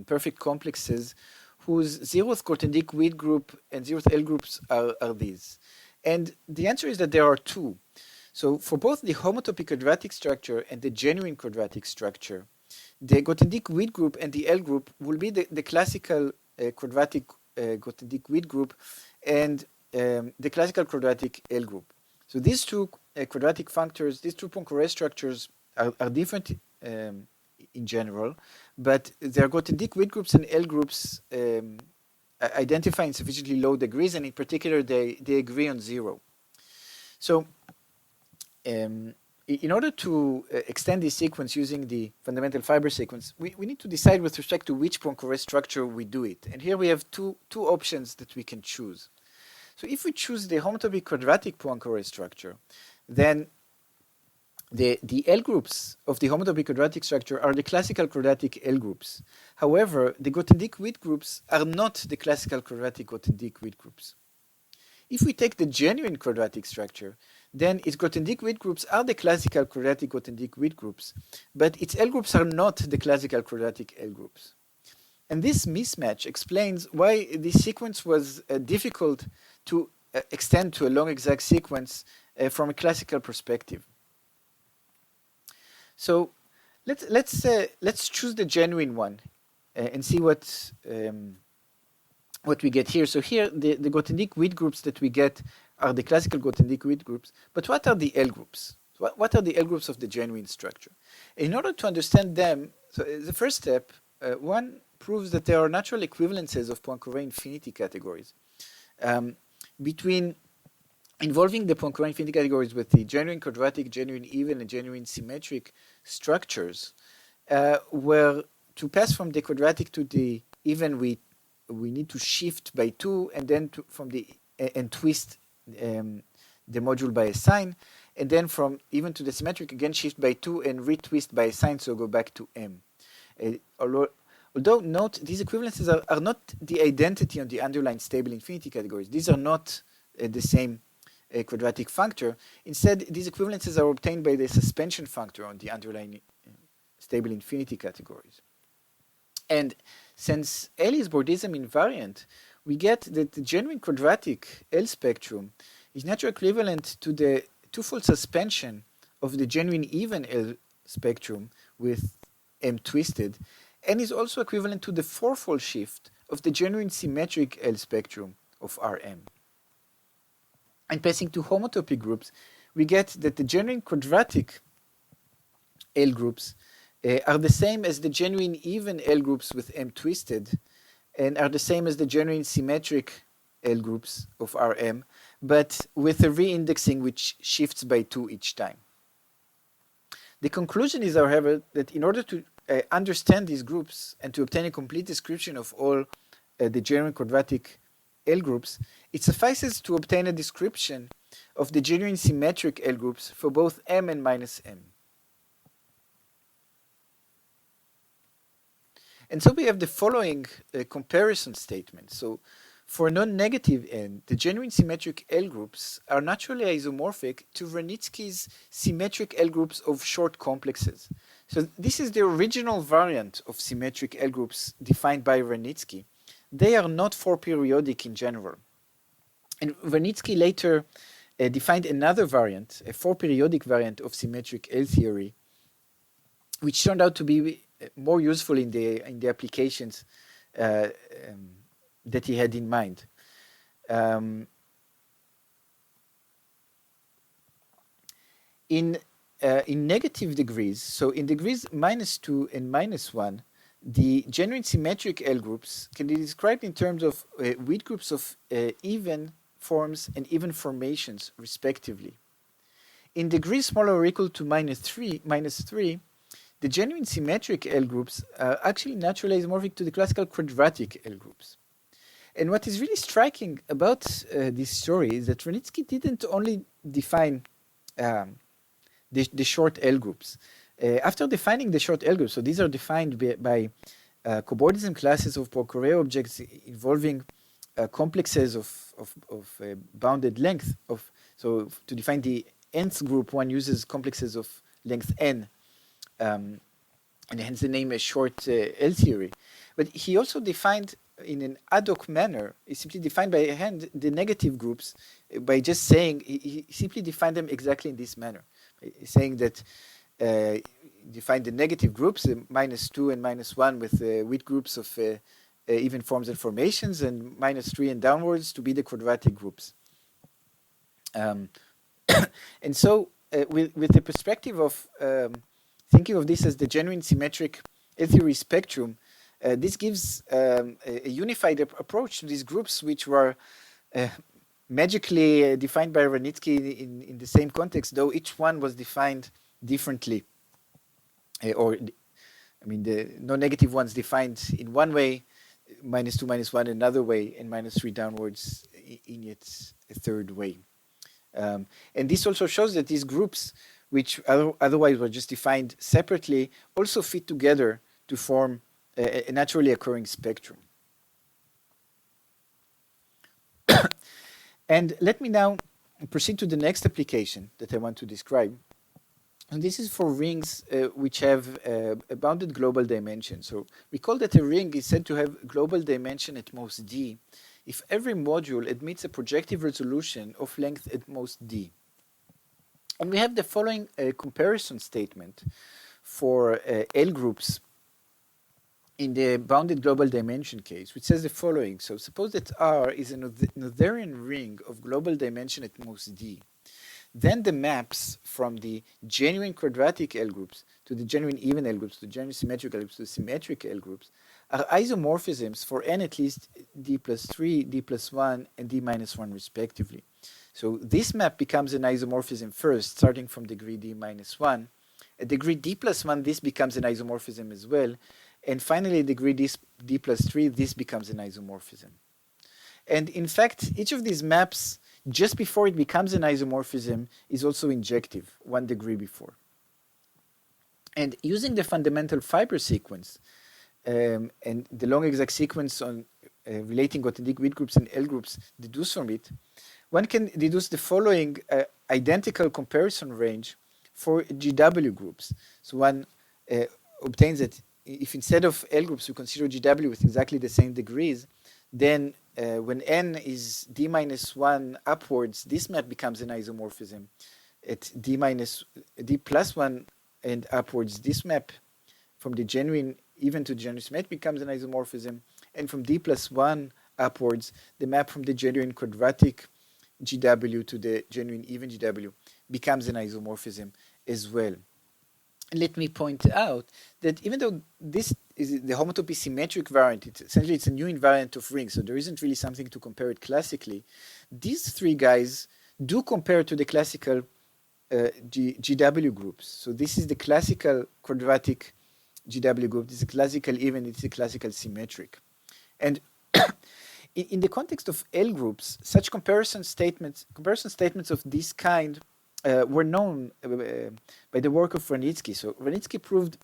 perfect complexes whose 0th Grothendieck-Witt group and 0th L groups are these? And the answer is that there are 2. So for both the homotopy quadratic structure and the genuine quadratic structure, the Grothendieck-Witt group and the L group will be the classical quadratic Grothendieck-Witt group and the classical quadratic L group. So these 2 quadratic functors, these 2 Poincaré structures are different in general, but their Grothendieck-Witt groups and L groups identify in sufficiently low degrees, and in particular, they agree on 0. So in order to extend this sequence using the fundamental fiber sequence, we need to decide with respect to which Poincaré structure we do it. And here we have two options that we can choose. So if we choose the homotopy quadratic Poincaré structure, then the L groups of the homotopy quadratic structure are the classical quadratic L groups. However, the Grothendieck-Witt groups are not the classical quadratic Grothendieck-Witt groups. If we take the genuine quadratic structure, then its Grothendieck-Witt groups are the classical quadratic Grothendieck-Witt groups, but its L groups are not the classical quadratic L groups. And this mismatch explains why this sequence was difficult to extend to a long exact sequence from a classical perspective. So let's choose the genuine one and see what we get here. So here the Grothendieck-Witt groups that we get are the classical Grothendieck-Witt groups, but what are the L groups? What are the L groups of the genuine structure? In order to understand them, so the first step, one proves that there are natural equivalences of Poincaré infinity categories involving the Poincaré infinity categories with the genuine quadratic, genuine even, and genuine symmetric structures, where to pass from the quadratic to the even, we need to shift by 2, and then and twist the module by a sign, and then from even to the symmetric, again shift by 2 and retwist by a sign, so go back to M. Although note, these equivalences are not the identity on the underlying stable infinity categories. These are not the same quadratic functor. Instead, these equivalences are obtained by the suspension functor on the underlying stable infinity categories. And since L is Bordism invariant, we get that the genuine quadratic L spectrum is naturally equivalent to the twofold suspension of the genuine even L spectrum with M twisted, and is also equivalent to the fourfold shift of the genuine symmetric L spectrum of Rm. And passing to homotopy groups, we get that the genuine quadratic L groups are the same as the genuine even L groups with M twisted, and are the same as the genuine symmetric L groups of Rm, but with a reindexing which shifts by 2 each time. The conclusion is, however, that in order to understand these groups and to obtain a complete description of all the genuine quadratic L groups, it suffices to obtain a description of the genuine symmetric L groups for both M and minus M. And so we have the following comparison statement. So for non-negative n, the genuine symmetric L groups are naturally isomorphic to Wranitzky's symmetric L groups of short complexes. So this is the original variant of symmetric L groups defined by Wranitzky. They are not four-periodic in general. And Wranitzky later defined another variant, a four-periodic variant of symmetric L theory, which turned out to be more useful in the applications that he had in mind. In negative degrees, so in degrees -2 and -1, the genuine symmetric L groups can be described in terms of Witt groups of even forms and even formations, respectively. In degrees smaller or equal to -3, the genuine symmetric L groups are actually naturally isomorphic to the classical quadratic L groups. And what is really striking about this story is that Wranitzky didn't only define the short L groups. After defining the short L groups, so these are defined by cobordism classes of Poincaré objects involving complexes of bounded length. So to define the nth group, one uses complexes of length n, and hence the name is short L theory. But he also defined in an ad hoc manner, he simply defined by hand the negative groups by just saying, he simply defined them exactly in this manner, saying that define the negative groups, -2 and -1, with Witt groups of even forms and formations, and -3 and downwards to be the quadratic groups. And so with the perspective of thinking of this as the genuine symmetric L theory spectrum, this gives a unified approach to these groups, which were magically defined by Wranitzky in the same context, though each one was defined differently. The non-negative ones defined in one way, -2, -1 another way, and -3 downwards in yet a third way. And this also shows that these groups, which otherwise were just defined separately, also fit together to form a naturally occurring spectrum. And let me now proceed to the next application that I want to describe. And this is for rings which have a bounded global dimension. So recall that a ring is said to have global dimension at most d if every module admits a projective resolution of length at most d. And we have the following comparison statement for L groups in the bounded global dimension case, which says the following. So suppose that R is a Noetherian ring of global dimension at most D. Then the maps from the genuine quadratic L groups to the genuine even L groups to the genuine symmetric L groups to the symmetric L groups are isomorphisms for n at least d plus 3, d plus 1, and d minus 1 respectively. So this map becomes an isomorphism first, starting from degree d minus 1. At degree d plus 1, this becomes an isomorphism as well. And finally, at degree d plus 3, this becomes an isomorphism. And in fact, each of these maps, just before it becomes an isomorphism, is also injective, 1 degree before. And using the fundamental fibre sequence and the long exact sequence on relating Grothendieck-Witt groups and L groups deduced from it, one can deduce the following identical comparison range for GW groups. So one obtains that if instead of L groups we consider GW with exactly the same degrees, then when n is d minus 1 upwards, this map becomes an isomorphism. At d plus 1 and upwards, this map from the genuine even to the genuine symmetric becomes an isomorphism. And from d plus 1 upwards, the map from the genuine quadratic GW to the genuine even GW becomes an isomorphism as well. And let me point out that even though this is the homotopy symmetric variant, essentially it's a new invariant of rings, so there isn't really something to compare it classically. These three guys do compare to the classical GW groups. So this is the classical quadratic GW group, this is a classical even, it's a classical symmetric. And in the context of L groups, such comparison statements of this kind were known by the work of Wranitzky. So Wranitzky proved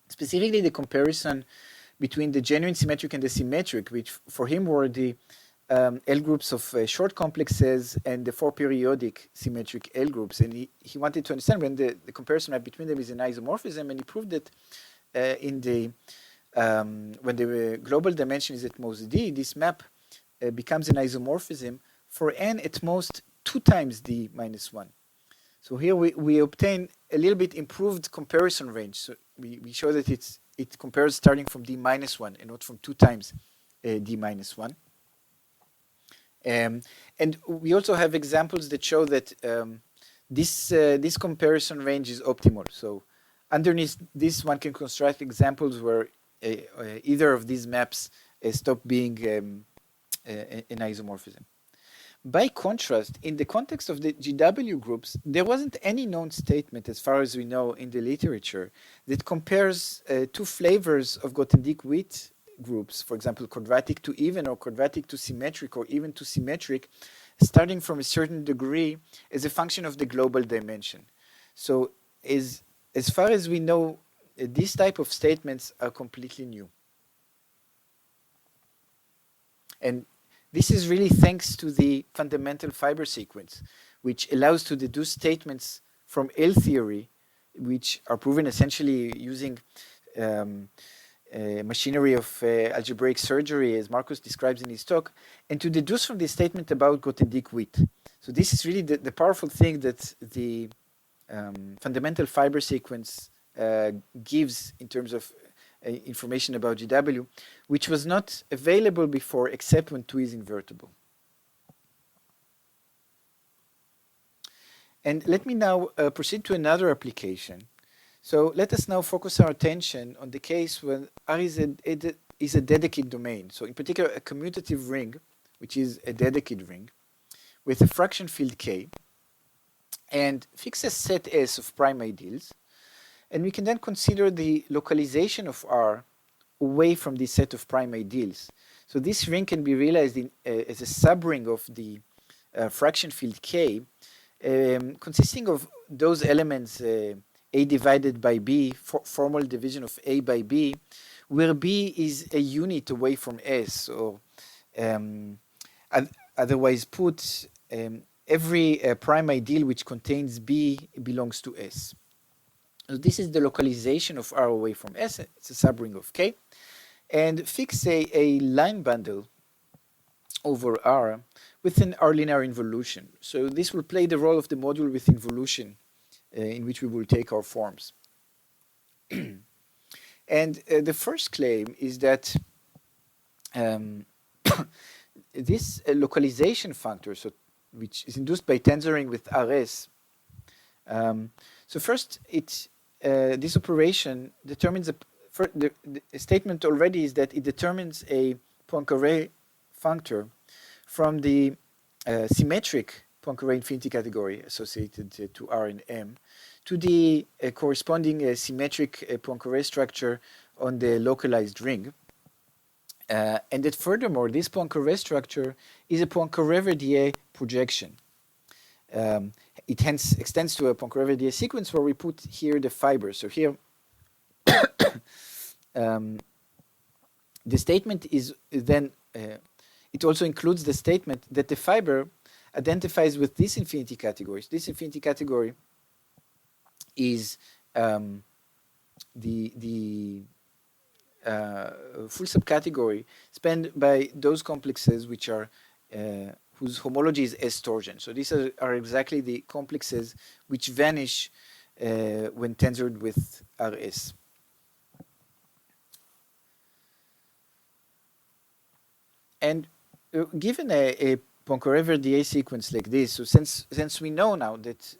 specifically the comparison between the genuine symmetric and the symmetric, which for him were the L groups of short complexes and the 4 periodic symmetric L groups. And he wanted to understand when the comparison map between them is an isomorphism, and he proved that when the global dimension is at most d, this map becomes an isomorphism for n at most 2 times d minus 1. So here we obtain a little bit improved comparison range. So we show that it compares starting from d minus 1 and not from 2 times d minus 1. And we also have examples that show that this comparison range is optimal. So underneath this, one can construct examples where either of these maps stop being an isomorphism. By contrast, in the context of the GW groups, there wasn't any known statement, as far as we know in the literature, that compares 2 flavors of Grothendieck-Witt groups, for example, quadratic to even or quadratic to symmetric or even to symmetric, starting from a certain degree as a function of the global dimension. So as far as we know, these type of statements are completely new. And this is really thanks to the fundamental fibre sequence, which allows to deduce statements from L theory, which are proven essentially using machinery of algebraic surgery, as Marcus describes in his talk, and to deduce from this statement about Grothendieck-Witt. So this is really the powerful thing that the fundamental fibre sequence gives in terms of information about GW, which was not available before except when 2 is invertible. And let me now proceed to another application. So let us now focus our attention on the case when R is a Dedekind domain. So in particular, a commutative ring, which is a Dedekind ring, with a fraction field K, and fix a set S of prime ideals. And we can then consider the localization of R away from this set of prime ideals. So this ring can be realized as a subring of the fraction field K, consisting of those elements A divided by B, formal division of A by B, where B is a unit away from S, or otherwise put, every prime ideal which contains B belongs to S. So this is the localization of R away from S. It's a subring of K. And fix a line bundle over R with an R linear involution. So this will play the role of the module with involution in which we will take our forms. And the first claim is that this localization functor, so which is induced by tensoring with RS. So first, this operation determines the statement already is that it determines a Poincaré functor from the symmetric Poincaré infinity category associated to R and M to the corresponding symmetric Poincaré structure on the localized ring. And that furthermore, this Poincaré structure is a Poincaré-Verdier projection. It hence extends to a Poincaré-Verdier sequence where we put here the fiber. So here, the statement is then, it also includes the statement that the fiber identifies with this infinity category. So this infinity category is the full subcategory spanned by those complexes which are whose homology is S torsion. So these are exactly the complexes which vanish when tensored with RS. And given a Poincaré-Verdier sequence like this, so since we know now that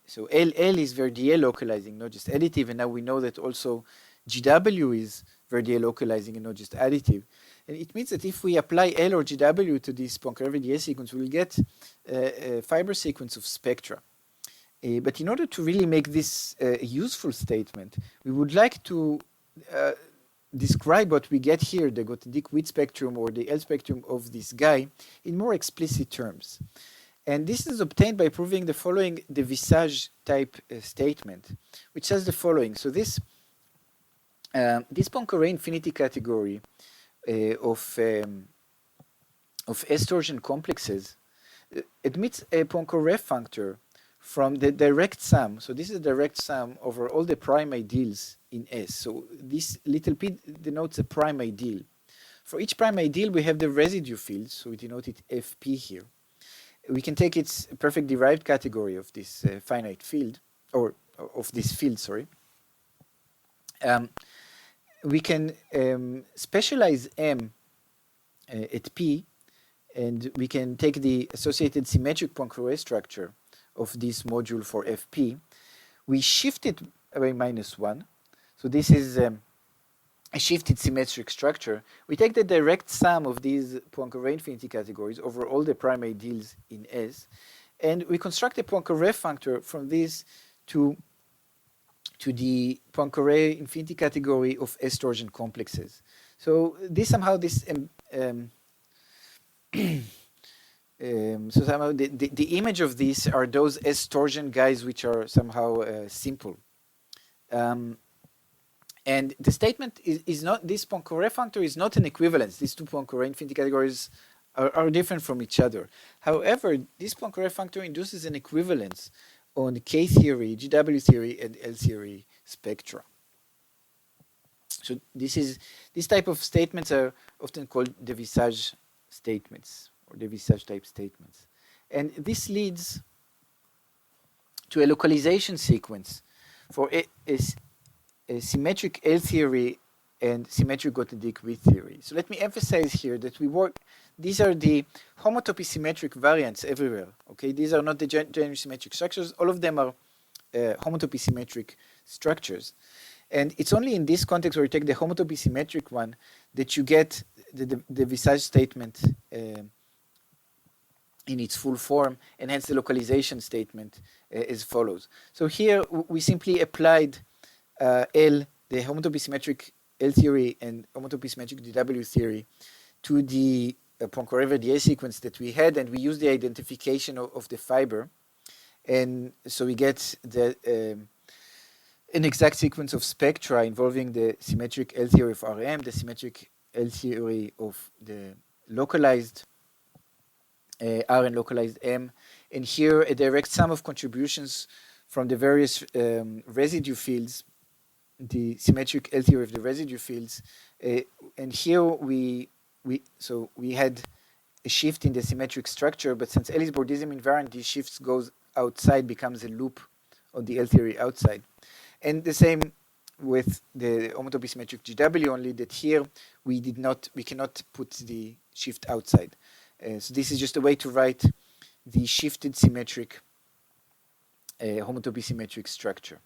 so L is Verdier localizing, not just additive, and now we know that also GW is Verdier localizing and not just additive. And it means that if we apply L or GW to this Poincaré-Verdier sequence, we'll get a fiber sequence of spectra. But in order to really make this a useful statement, we would like to describe what we get here, the Grothendieck-Witt spectrum or the L spectrum of this guy, in more explicit terms. And this is obtained by proving the following Devissage type statement, which says the following. So this Poincaré infinity category of S torsion complexes admits a Poincaré functor from the direct sum. So this is the direct sum over all the prime ideals in S. So this little p denotes a prime ideal. For each prime ideal, we have the residue field. So we denote it Fp here. We can take its perfect derived category of this finite field, or of this field, sorry. We can specialize M at P, and we can take the associated symmetric Poincaré structure of this module for Fp. We shift it by -1. So this is a shifted symmetric structure. We take the direct sum of these Poincaré infinity categories over all the prime ideals in S, and we construct a Poincaré functor from this to the Poincaré infinity category of S torsion complexes. So this somehow so somehow the image of these are those S torsion guys which are somehow simple. And the statement is not, this Poincaré functor is not an equivalence. These two Poincaré infinity categories are different from each other. However, this Poincaré functor induces an equivalence on K theory, GW theory, and L theory spectra. So this type of statements are often called Devissage statements or Devissage type statements. And this leads to a localization sequence for a symmetric L theory and symmetric Grothendieck-Witt theory. So let me emphasize here that these are the homotopy symmetric variants everywhere. Okay, these are not the generally symmetric structures. All of them are homotopy symmetric structures. And it's only in this context where you take the homotopy symmetric one that you get the Devissage statement in its full form, and hence the localization statement as follows. So here we simply applied L, the homotopy symmetric L theory and homotopy symmetric DW theory to the Poincaré-Verdier sequence that we had, and we use the identification of the fiber, and so we get an exact sequence of spectra involving the symmetric L theory of Rm, the symmetric L theory of the localized R and localized M, and here a direct sum of contributions from the various residue fields, the symmetric L theory of the residue fields, and here we had a shift in the symmetric structure, but since L is Bordism invariant, these shifts goes outside, becomes a loop on the L theory outside. And the same with the homotopy symmetric GW, only that here we cannot put the shift outside. So this is just a way to write the shifted symmetric homotopy symmetric structure.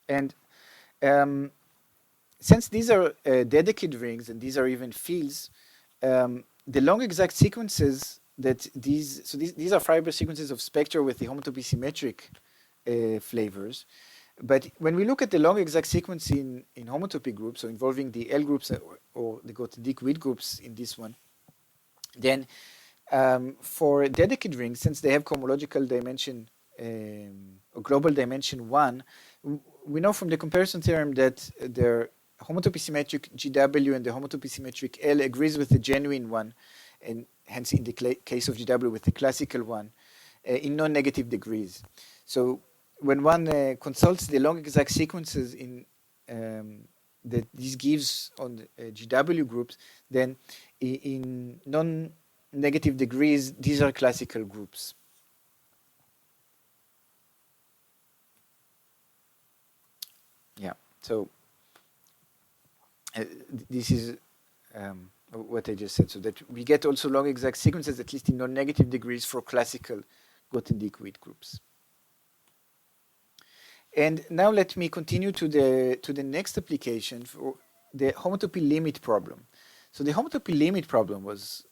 And since these are Dedekind rings and these are even fields, the long exact sequences that these are fiber sequences of spectra with the homotopy symmetric flavors. But when we look at the long exact sequence in homotopy groups, so involving the L groups or the Grothendieck-Witt groups in this one, then for Dedekind rings, since they have cohomological dimension or global dimension 1, we know from the comparison theorem that their homotopy symmetric GW and the homotopy symmetric L agrees with the genuine one, and hence in the case of GW with the classical one, in non-negative degrees. So when one consults the long exact sequences in that this gives on GW groups, then in non-negative degrees, these are classical groups. Yeah, so this is what I just said, so that we get also long exact sequences, at least in non-negative degrees, for classical Grothendieck-Witt groups. And now let me continue to the next application for the homotopy limit problem. So the homotopy limit problem was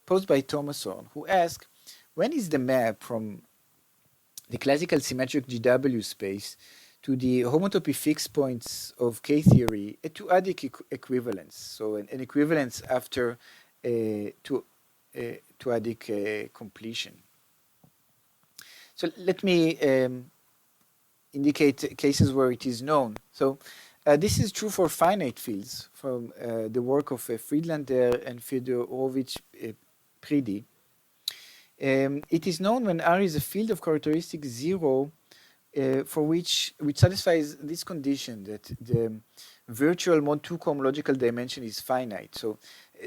posed by Thomas Horn, who asked, when is the map from the classical symmetric GW space to the homotopy fixed points of K-theory a two-adic equivalence? So an equivalence after two-adic completion. So let me indicate cases where it is known. So this is true for finite fields from the work of Friedlander and Fedorovich Pridi. It is known when R is a field of characteristic 0 for which satisfies this condition that the virtual mod 2 cohomological dimension is finite. So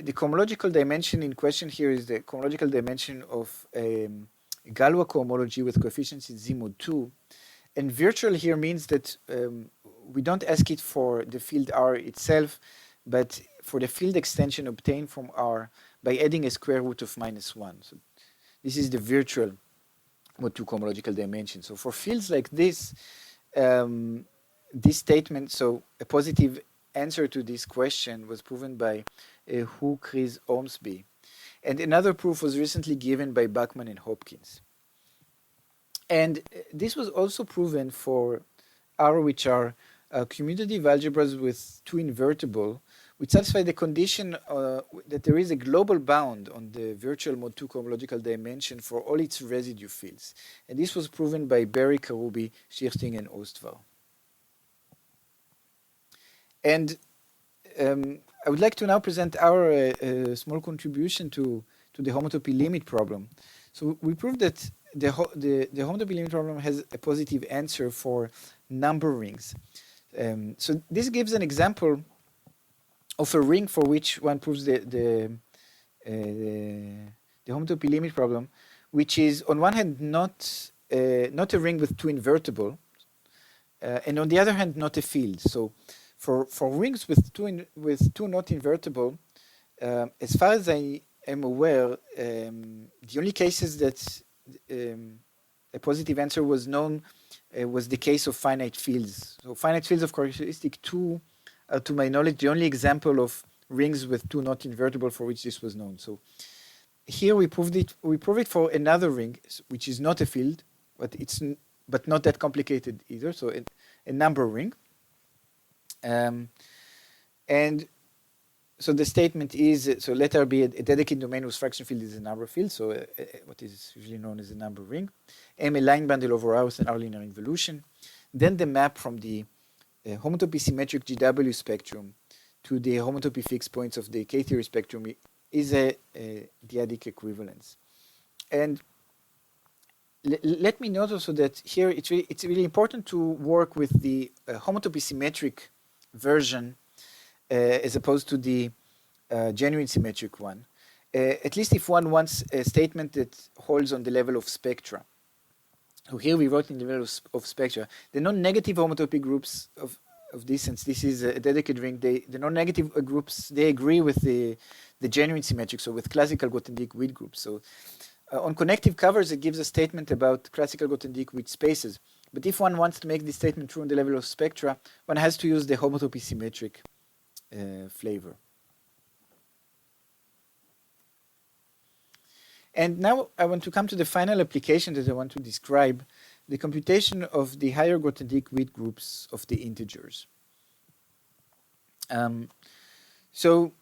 the cohomological dimension in question here is the cohomological dimension of Galois cohomology with coefficients in Z mod 2. And virtual here means that we don't ask it for the field R itself, but for the field extension obtained from R by adding a square root of -1. So this is the virtual mod 2 cohomological dimension. So for fields like this, this statement, so a positive answer to this question was proven by Hu, Kris, Ormsby. And another proof was recently given by Bachman and Hopkins. And this was also proven for R, which are commutative algebras with two invertible, which satisfy the condition that there is a global bound on the virtual mod 2 cohomological dimension for all its residue fields. And this was proven by Berry, Karoubi, Schirchting, and Ostwar. And I would like to now present our small contribution to the homotopy limit problem. So we proved that the homotopy limit problem has a positive answer for number rings. So this gives an example of a ring for which one proves the homotopy limit problem, which is on one hand not a ring with two invertible, and on the other hand not a field. So for rings with two not invertible, as far as I am aware, the only cases that a positive answer was known was the case of finite fields. So finite fields of characteristic 2 are, to my knowledge, the only example of rings with two not invertible for which this was known. So here we proved it. We prove it for another ring, which is not a field, but not that complicated either. So a number ring. And so the statement is, so let R be a Dedekind domain whose fraction field is a number field, so what is usually known as a number ring. M a line bundle over R with an R linear involution. Then the map from the homotopy symmetric GW spectrum to the homotopy fixed points of the K-theory spectrum is a dyadic equivalence. And let me note also that here it's really important to work with the homotopy symmetric version as opposed to the genuine symmetric one, at least if one wants a statement that holds on the level of spectra. So here we wrote in the level of spectra. The non-negative homotopy groups of this, since this is a Dedekind ring, the non-negative groups, they agree with the genuine symmetric, so with classical Grothendieck-Witt groups. So on connective covers, it gives a statement about classical Grothendieck-Witt spaces. But if one wants to make this statement true on the level of spectra, one has to use the homotopy symmetric flavor. And now I want to come to the final application that I want to describe, the computation of the higher Grothendieck-Witt groups of the integers. So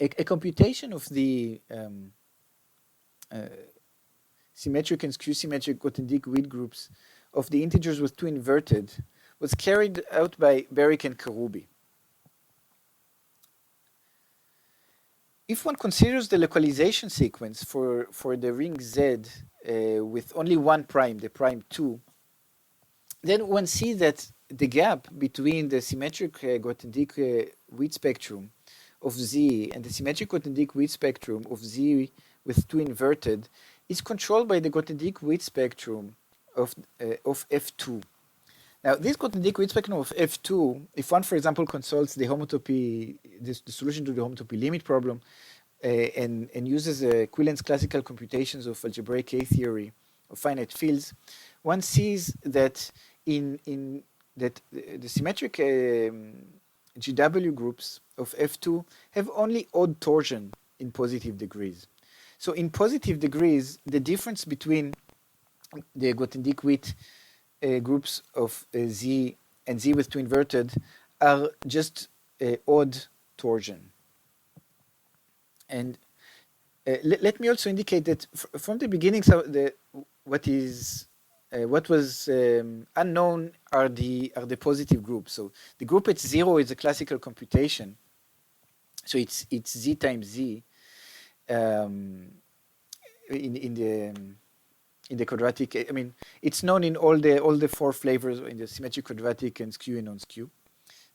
a computation of the symmetric and skew-symmetric Grothendieck-Witt groups of the integers with 2 inverted was carried out by Berwick and Karoubi. If one considers the localization sequence for the ring Z with only one prime, the prime 2, then one sees that the gap between the symmetric Grothendieck-Witt spectrum of Z and the symmetric Grothendieck-Witt spectrum of Z with 2 inverted is controlled by the Grothendieck-Witt spectrum of F2. Now, this Grothendieck-Witt spectrum of F2, if one, for example, consults the homotopy, the solution to the homotopy limit problem, and uses equivalence classical computations of algebraic K-theory of finite fields, one sees that that the symmetric GW groups of F2 have only odd torsion in positive degrees. So in positive degrees, the difference between the Grothendieck-Witt groups of Z and Z with 2 inverted are just odd torsion. And let me also indicate that from the beginning, so what was unknown are the positive groups. So the group at 0 is a classical computation. So it's Z times Z in the quadratic. I mean, it's known in all the 4 flavors in the symmetric, quadratic, and skew and non-skew.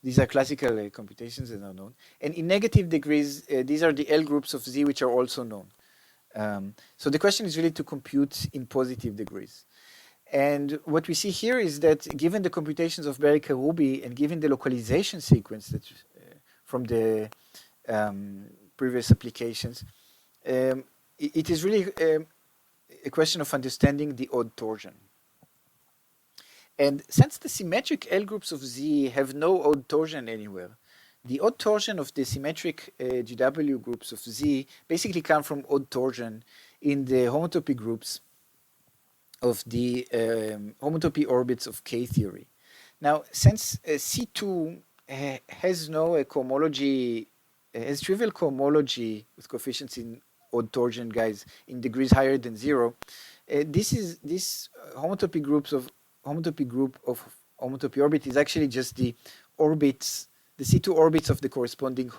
These are classical computations that are known. And in negative degrees, these are the L groups of Z, which are also known. So the question is really to compute in positive degrees. And what we see here is that given the computations of Berry-Karoubi and given the localization sequence that from the previous applications, it is really a question of understanding the odd torsion. And since the symmetric L groups of Z have no odd torsion anywhere, the odd torsion of the symmetric GW groups of Z basically come from odd torsion in the homotopy groups of the homotopy orbits of K-theory. Now, since C2 has no cohomology, has trivial cohomology with coefficients in odd torsion guys in degrees higher than 0, this homotopy group of homotopy orbit is actually just the orbits, the C2 orbits of the corresponding.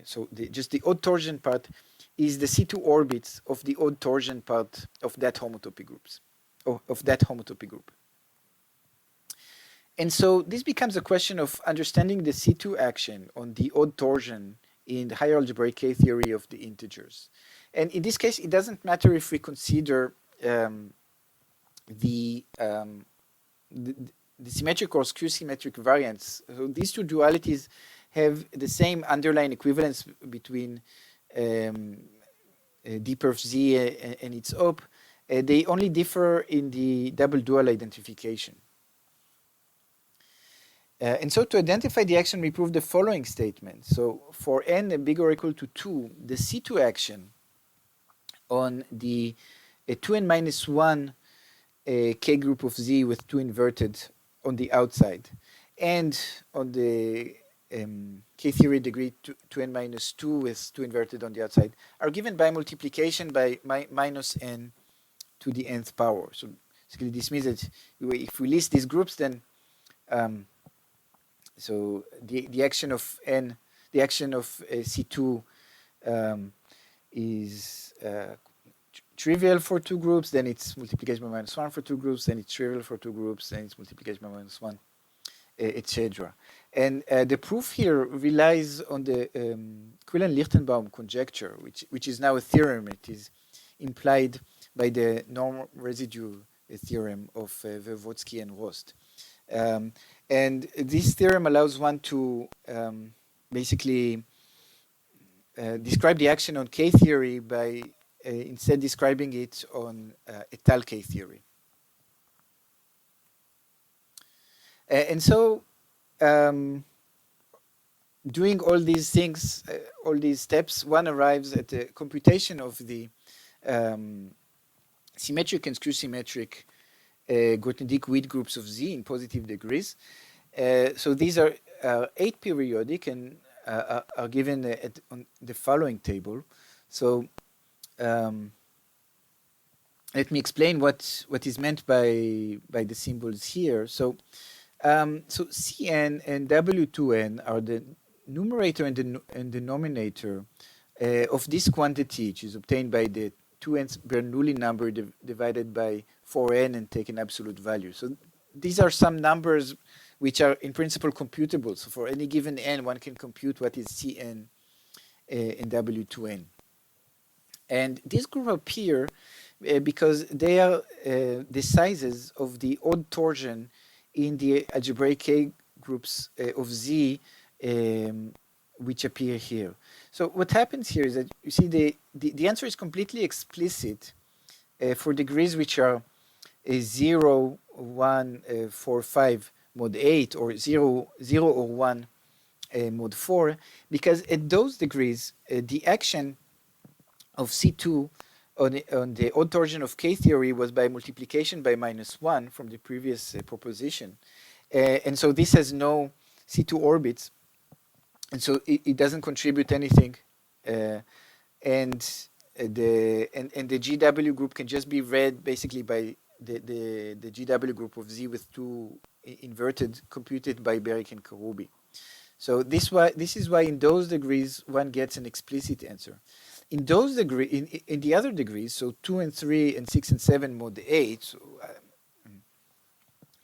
So just the odd torsion part is the C2 orbits of the odd torsion part of that homotopy groups, of that homotopy group. And so this becomes a question of understanding the C2 action on the odd torsion in the higher algebraic K-theory of the integers. And in this case, it doesn't matter if we consider the symmetric or skew-symmetric variants. So these two dualities have the same underlying equivalence between d perf Z and its op. They only differ in the double dual identification. And so to identify the action, we prove the following statement. So for n bigger or equal to 2, the C2 action on the 2n minus 1 K group of Z with 2 inverted on the outside, and on the K-theory degree 2n minus 2 with 2 inverted on the outside, are given by multiplication by minus n to the nth power. So basically this means that if we list these groups, then so the action of n, the action of C2 is trivial for 2 groups, then it's multiplication by minus 1 for 2 groups, then it's trivial for 2 groups, then it's multiplication by minus 1, etc. And the proof here relies on the Quillen-Lichtenbaum conjecture, which is now a theorem. It is implied by the norm residue theorem of Verwotsky and Rost. And this theorem allows one to basically describe the action on K-theory by instead describing it on étale K-theory. And so doing all these things, all these steps, one arrives at the computation of the symmetric and skew-symmetric Grothendieck-Witt groups of Z in positive degrees. So these are 8 periodic and are given on the following table. So let me explain what is meant by the symbols here. So Cn and W2n are the numerator and denominator of this quantity, which is obtained by the 2n Bernoulli number divided by 4n and taken absolute value. So these are some numbers which are in principle computable. So for any given n, one can compute what is Cn and W2n. And this group appear because they are the sizes of the odd torsion in the algebraic K groups of Z which appear here. So what happens here is that you see the answer is completely explicit for degrees which are 0, 1, 4, 5 mod 8 or 0, 0 or 1 mod 4, because at those degrees the action of C2 on the odd torsion of K-theory was by multiplication by -1 from the previous proposition. And so this has no C2 orbits, and so it doesn't contribute anything. And the GW group can just be read basically by the GW group of Z with 2 inverted computed by Berek and Karoubi. So this is why in those degrees one gets an explicit answer. In those in the other degrees, so 2 and 3 and 6 and 7 mod 8, so,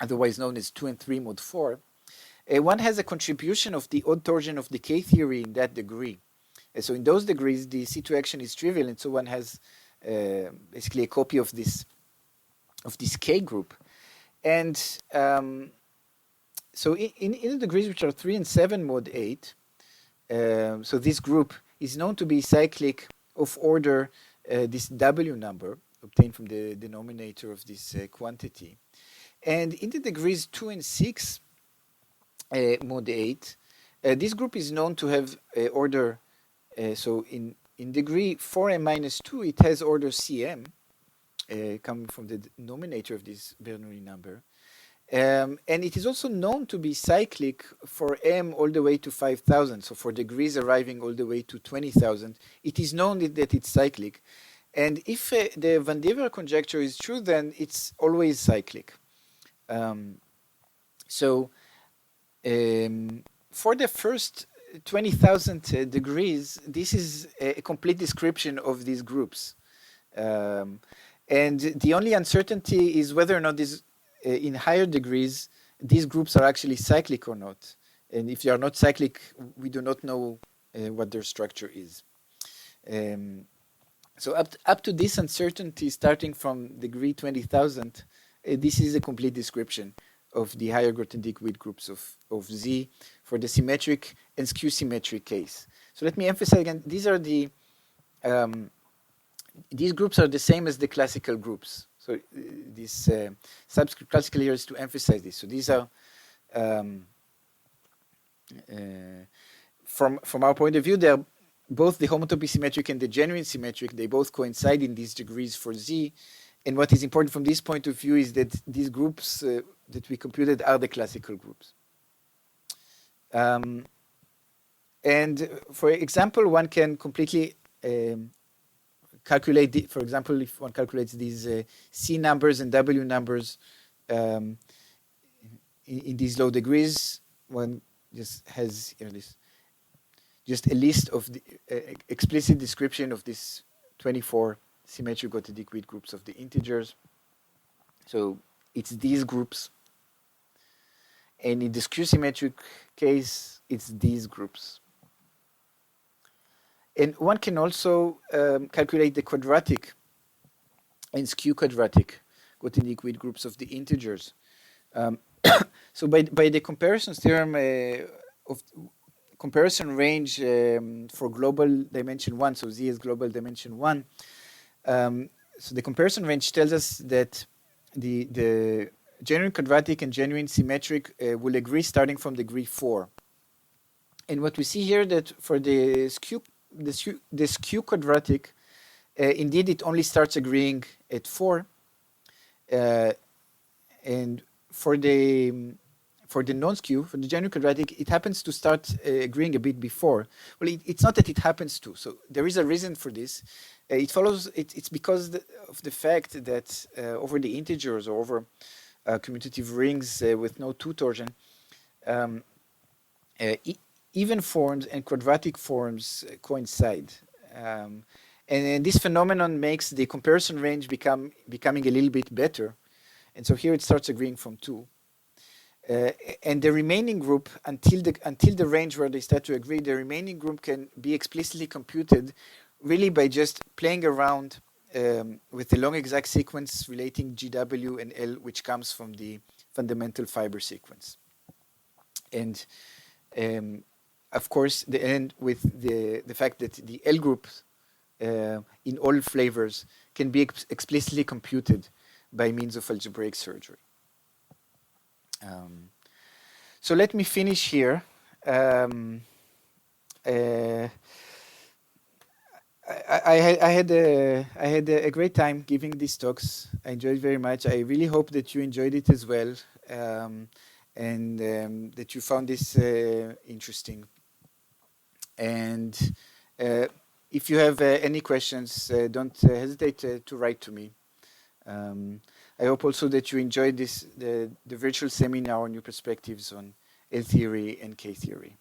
otherwise known as 2 and 3 mod 4, one has a contribution of the odd torsion of the K-theory in that degree. So in those degrees, the C2 action is trivial, and so one has basically a copy of this K group. And so in the degrees which are 3 and 7 mod 8, so this group is known to be cyclic of order this W number obtained from the denominator of this quantity. And in the degrees 2 and 6 mod 8, this group is known to have order, so in degree 4m minus 2, it has order Cm, coming from the denominator of this Bernoulli number. And it is also known to be cyclic for m all the way to 5,000. So for degrees arriving all the way to 20,000, it is known that it's cyclic. And if the Van Dever conjecture is true, then it's always cyclic. So for the first 20,000 degrees, this is a complete description of these groups. And the only uncertainty is whether or not these in higher degrees, these groups are actually cyclic or not. And if they are not cyclic, we do not know what their structure is. So up to this uncertainty, starting from degree 20,000, this is a complete description of the higher Grothendieck-Witt groups of Z for the symmetric and skew-symmetric case. So let me emphasize again, these groups are the same as the classical groups. So this subscript classical here is to emphasize this. So these are, from our point of view, they are both the homotopy symmetric and the genuine symmetric. They both coincide in these degrees for Z. And what is important from this point of view is that these groups that we computed are the classical groups. And for example, one can completely calculate, for example, if one calculates these C numbers and W numbers in these low degrees, one just has just a list of the explicit description of this 24 symmetric Grothendieck-Witt groups of the integers. So it's these groups. And in the skew-symmetric case, it's these groups. And one can also calculate the quadratic and skew-quadratic Grothendieck-Witt groups of the integers. So by the comparison theorem of comparison range for global dimension 1, so Z is global dimension 1, so the comparison range tells us that the genuine quadratic and genuine symmetric will agree starting from degree 4. And what we see here that for the skew quadratic, indeed it only starts agreeing at 4. And for the non-skew, for the genuine quadratic, it happens to start agreeing a bit before. Well, it's not that it happens to. So there is a reason for this. It follows. It's because of the fact that over the integers or over commutative rings with no two torsion, even forms and quadratic forms coincide. And this phenomenon makes the comparison range becoming a little bit better. And so here it starts agreeing from 2. And the remaining group, until the range where they start to agree, the remaining group can be explicitly computed really by just playing around with the long exact sequence relating GW and L, which comes from the fundamental fiber sequence. And of course, the end with the fact that the L groups in all flavors can be explicitly computed by means of algebraic surgery. So let me finish here. I had a great time giving these talks. I enjoyed it very much. I really hope that you enjoyed it as well, and that you found this interesting. And if you have any questions, don't hesitate to write to me. I hope also that you enjoyed the virtual seminar on new perspectives on L theory and K theory.